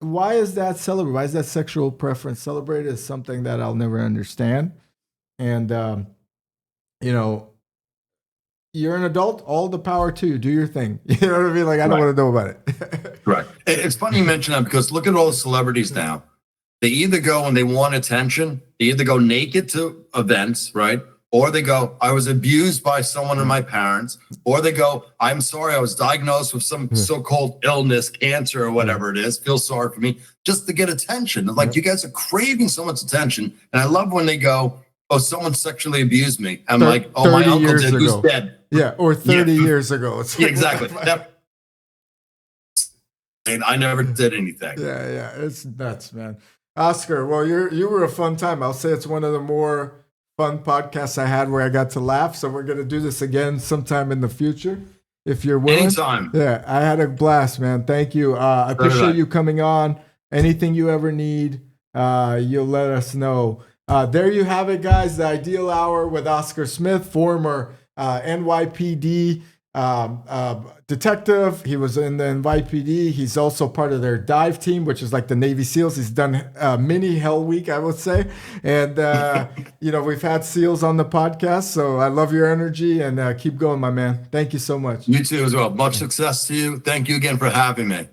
why is that celebrated? Why is that sexual preference celebrated? Is something that I'll never understand. And you know, you're an adult, all the power to you. Do your thing. You know what I mean? Like, I don't want to know about it. Right. It's funny you mention that, because look at all the celebrities now. They either go and they want attention, they either go naked to events, right? Or they go, I was abused by someone of my parents. Or they go, I'm sorry, I was diagnosed with some so-called illness, cancer, or whatever it is. Feel sorry for me, just to get attention. Like, you guys are craving so much attention. And I love when they go, oh, someone sexually abused me. I'm like, oh, my uncle did. Who's dead? Yeah, or 30 years ago. It's like, exactly. And I never did anything. Yeah, it's nuts, man. Oscar, well, you were a fun time. I'll say it's one of the more fun podcasts I had where I got to laugh. So we're going to do this again sometime in the future, if you're willing. Anytime. Yeah, I had a blast, man. Thank you. I appreciate you coming on. Anything you ever need, you'll let us know. There you have it, guys. The Ideal Hour with Oscar Smith, former NYPD detective. He was in the NYPD. He's also part of their dive team, which is like the Navy SEALs. He's done mini Hell Week, I would say. And, you know, we've had SEALs on the podcast. So I love your energy, and keep going, my man. Thank you so much. You too as well. Much success to you. Thank you again for having me.